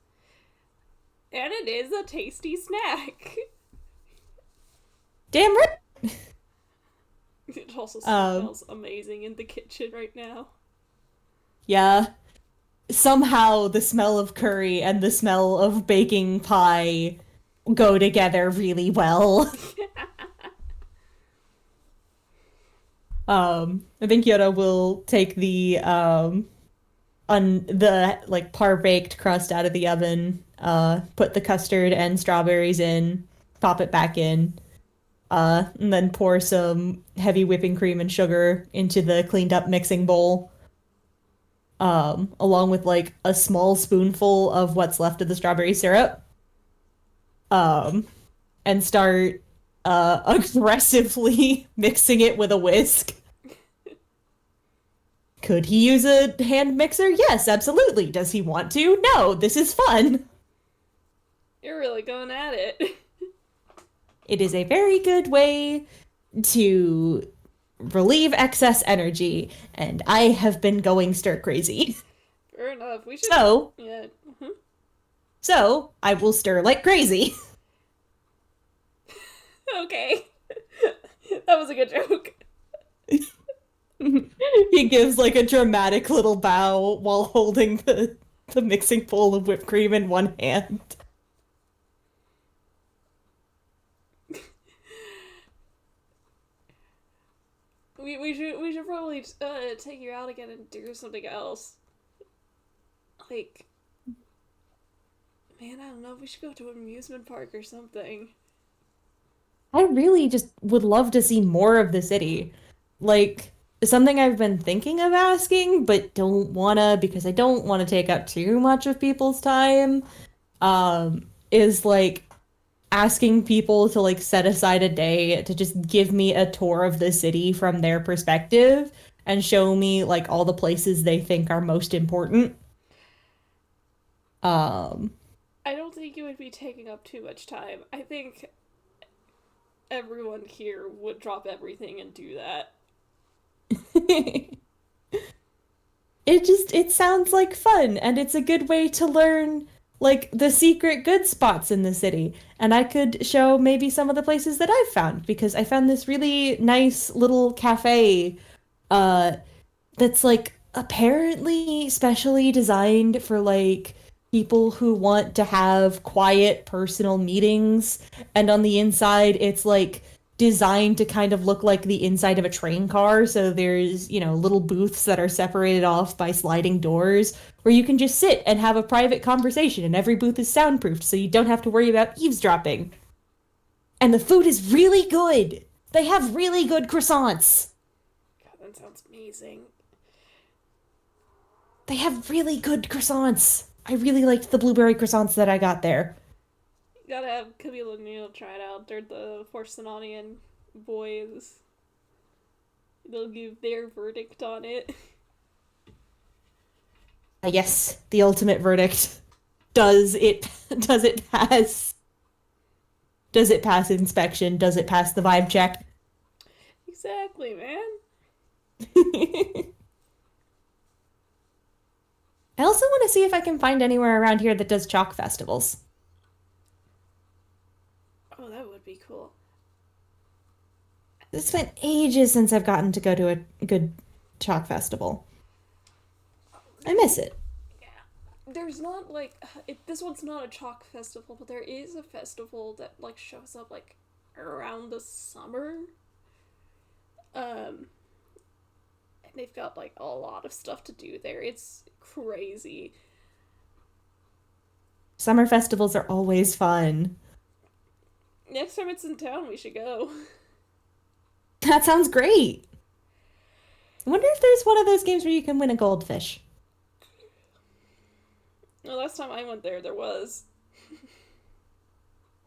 And it is a tasty snack. Damn right. It also smells amazing in the kitchen right now. Yeah. Somehow the smell of curry and the smell of baking pie go together really well. I think Yoda will take the like par-baked crust out of the oven, put the custard and strawberries in, pop it back in, and then pour some heavy whipping cream and sugar into the cleaned up mixing bowl, along with like a small spoonful of what's left of the strawberry syrup, and start aggressively mixing it with a whisk. Could he use a hand mixer? Yes, absolutely. Does he want to? No, this is fun. You're really going at it. It is a very good way to relieve excess energy, and I have been going stir crazy. Fair enough. We should. So, Yeah. Mhm. so I will stir like crazy. Okay. That was a good joke. He gives like a dramatic little bow while holding the mixing bowl of whipped cream in one hand. We should probably take you out again and do something else. Like, man, I don't know. We should go to an amusement park or something. I really just would love to see more of the city. Like, something I've been thinking of asking, but don't wanna because I don't want to take up too much of people's time, is like asking people to like set aside a day to just give me a tour of the city from their perspective and show me like all the places they think are most important. Um, I don't think it would be taking up too much time. I think everyone here would drop everything and do that. it sounds like fun and it's a good way to learn like the secret good spots in the city. And I could show maybe some of the places that I've found because I found this really nice little cafe uh that's like apparently specially designed for like people who want to have quiet personal meetings. And on the inside, it's like designed to kind of look like the inside of a train car. So there's, little booths that are separated off by sliding doors where you can just sit and have a private conversation. And every booth is soundproofed, so you don't have to worry about eavesdropping. And the food is really good. They have really good croissants. God, that sounds amazing. They have really good croissants. I really liked the blueberry croissants that I got there. You gotta have Camille and Neil try it out. They're the Forcenonian boys. They'll give their verdict on it. Yes, the ultimate verdict. Does it pass? Does it pass inspection? Does it pass the vibe check? Exactly, man. I also want to see if I can find anywhere around here that does chalk festivals. Oh, that would be cool. It's been ages since I've gotten to go to a good chalk festival. I miss it. Yeah. There's not, like, this one's not a chalk festival, but there is a festival that, like, shows up, like, around the summer. And they've got, like, a lot of stuff to do there. It's crazy. Summer festivals are always fun. Next time it's in town, we should go. That sounds great. I wonder if there's one of those games where you can win a goldfish. The last time I went there, there was.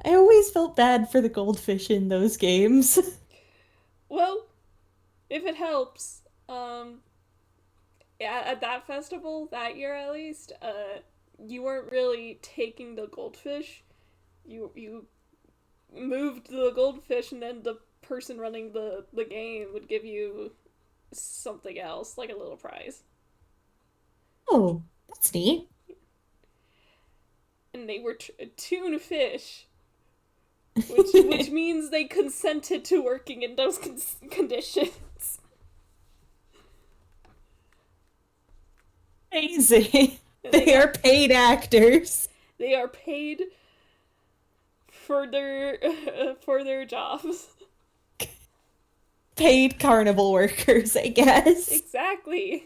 I always felt bad for the goldfish in those games. Well, if it helps, yeah, at that festival, that year at least, you weren't really taking the goldfish. You moved the goldfish, and then the person running the game would give you something else, like a little prize. Oh, that's neat. And they were tuna fish, which means they consented to working in those conditions. Amazing. They are paid actors. They are paid for their jobs. Paid carnival workers, I guess. Exactly.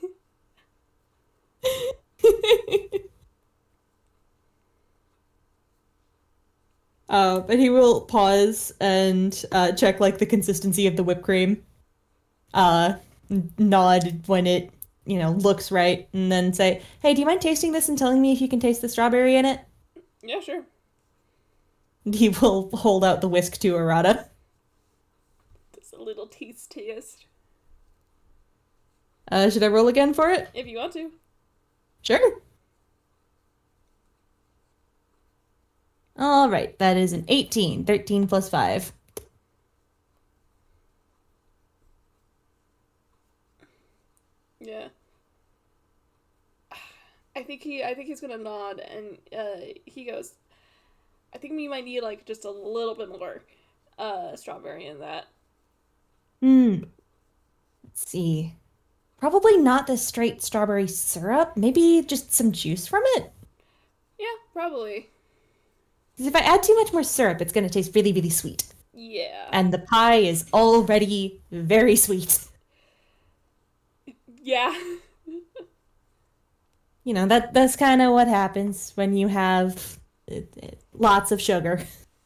But he will pause and check like the consistency of the whipped cream. Uh, Nod when it, looks right, and then say, "Hey, do you mind tasting this and telling me if you can taste the strawberry in it?" Yeah, sure. He will hold out the whisk to Arata. Just a little taste. Should I roll again for it? If you want to. Sure. All right, that is an 18. 13 plus 5. Yeah. I think he's gonna nod and he goes, I think we might need like just a little bit more strawberry in that. Hmm. Let's see. Probably not the straight strawberry syrup. Maybe just some juice from it. Yeah, probably. Because if I add too much more syrup, it's going to taste really, really sweet. Yeah. And the pie is already very sweet. Yeah. You know, that's kind of what happens when you have lots of sugar.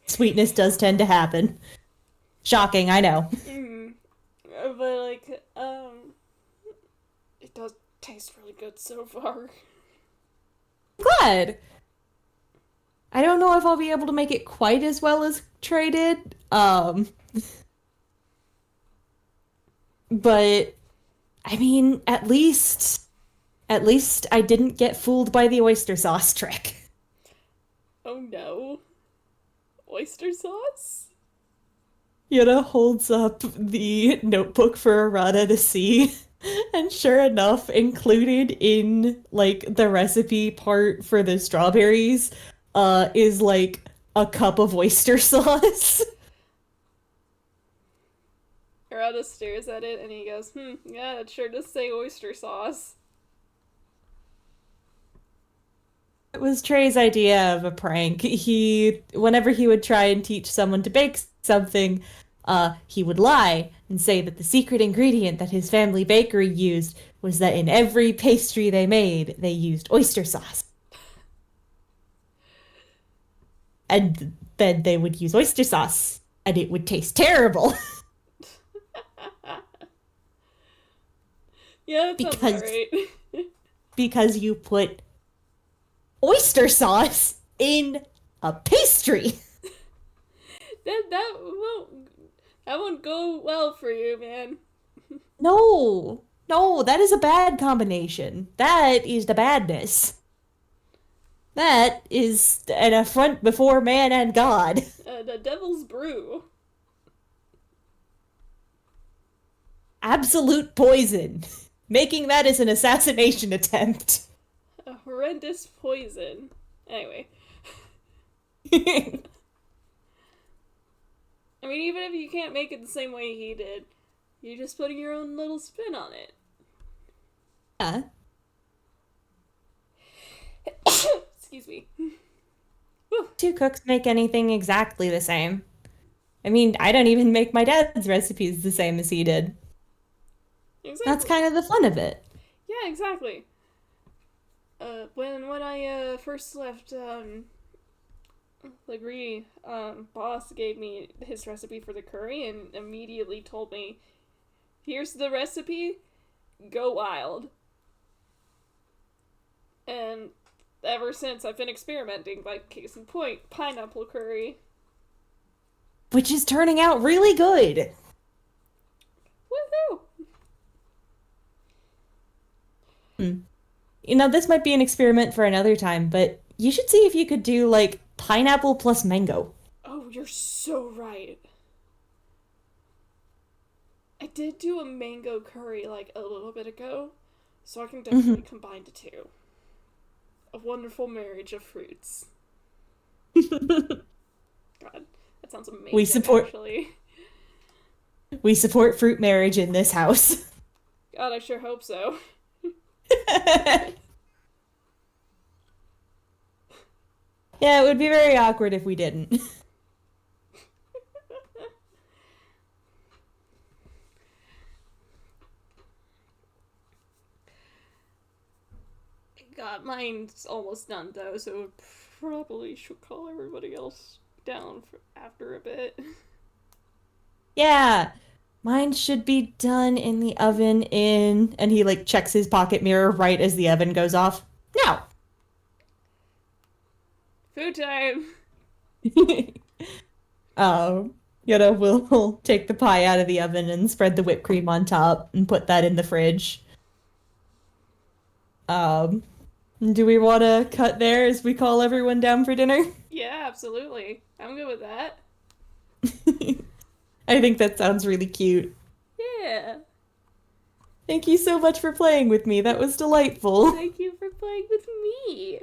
Sweetness does tend to happen. Shocking, I know. Mm. But like, it does taste really good so far. Glad. I don't know if I'll be able to make it quite as well as Trey did. But I mean, at least I didn't get fooled by the oyster sauce trick. Oh no. Oyster sauce? Yuna holds up the notebook for Arata to see. And sure enough, included in like the recipe part for the strawberries, is like a cup of oyster sauce. Arata stares at it and he goes, yeah, it sure does say oyster sauce. It was Trey's idea of a prank. Whenever he would try and teach someone to bake something, he would lie and say that the secret ingredient that his family bakery used was that in every pastry they made, they used oyster sauce. And then they would use oyster sauce, and it would taste terrible. Yeah, that sounds because right. because you put oyster sauce in a pastry. That won't go well for you, man. No, no, that is a bad combination. That is the badness. That is an affront before man and God. The devil's brew. Absolute poison. Making that is an assassination attempt. A horrendous poison. Anyway. I mean, even if you can't make it the same way he did, you're just putting your own little spin on it. Yeah. Excuse me. Two cooks make anything exactly the same. I mean, I don't even make my dad's recipes the same as he did. Exactly. That's kind of the fun of it. Yeah, exactly. When I first left Legree, boss gave me his recipe for the curry and immediately told me, "Here's the recipe. Go wild." And ever since, I've been experimenting. Like, case in point, pineapple curry. Which is turning out really good. Woohoo! You know, this might be an experiment for another time, but you should see if you could do, like, pineapple plus mango. Oh, you're so right. I did do a mango curry, like, a little bit ago, so I can definitely combine the two. A wonderful marriage of fruits. God, that sounds amazing, actually. We support fruit marriage in this house. God, I sure hope so. Yeah, it would be very awkward if we didn't. God, mine's almost done though, so probably should call everybody else down for after a bit. Yeah, mine should be done in the oven and he like checks his pocket mirror right as the oven goes off. Now. Food time. We'll take the pie out of the oven and spread the whipped cream on top and put that in the fridge. Do we want to cut there as we call everyone down for dinner? Yeah, absolutely. I'm good with that. I think that sounds really cute. Yeah. Thank you so much for playing with me. That was delightful. Thank you for playing with me.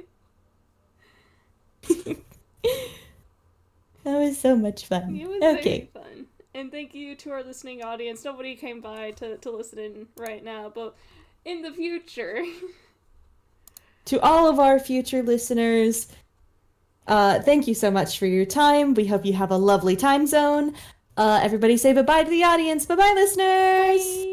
That was so much fun. It was very Okay. fun. And thank you to our listening audience. Nobody came by to listen in right now, but in the future. To all of our future listeners, thank you so much for your time. We hope you have a lovely time zone. Everybody say bye-bye to the audience. Bye-bye, listeners! Bye.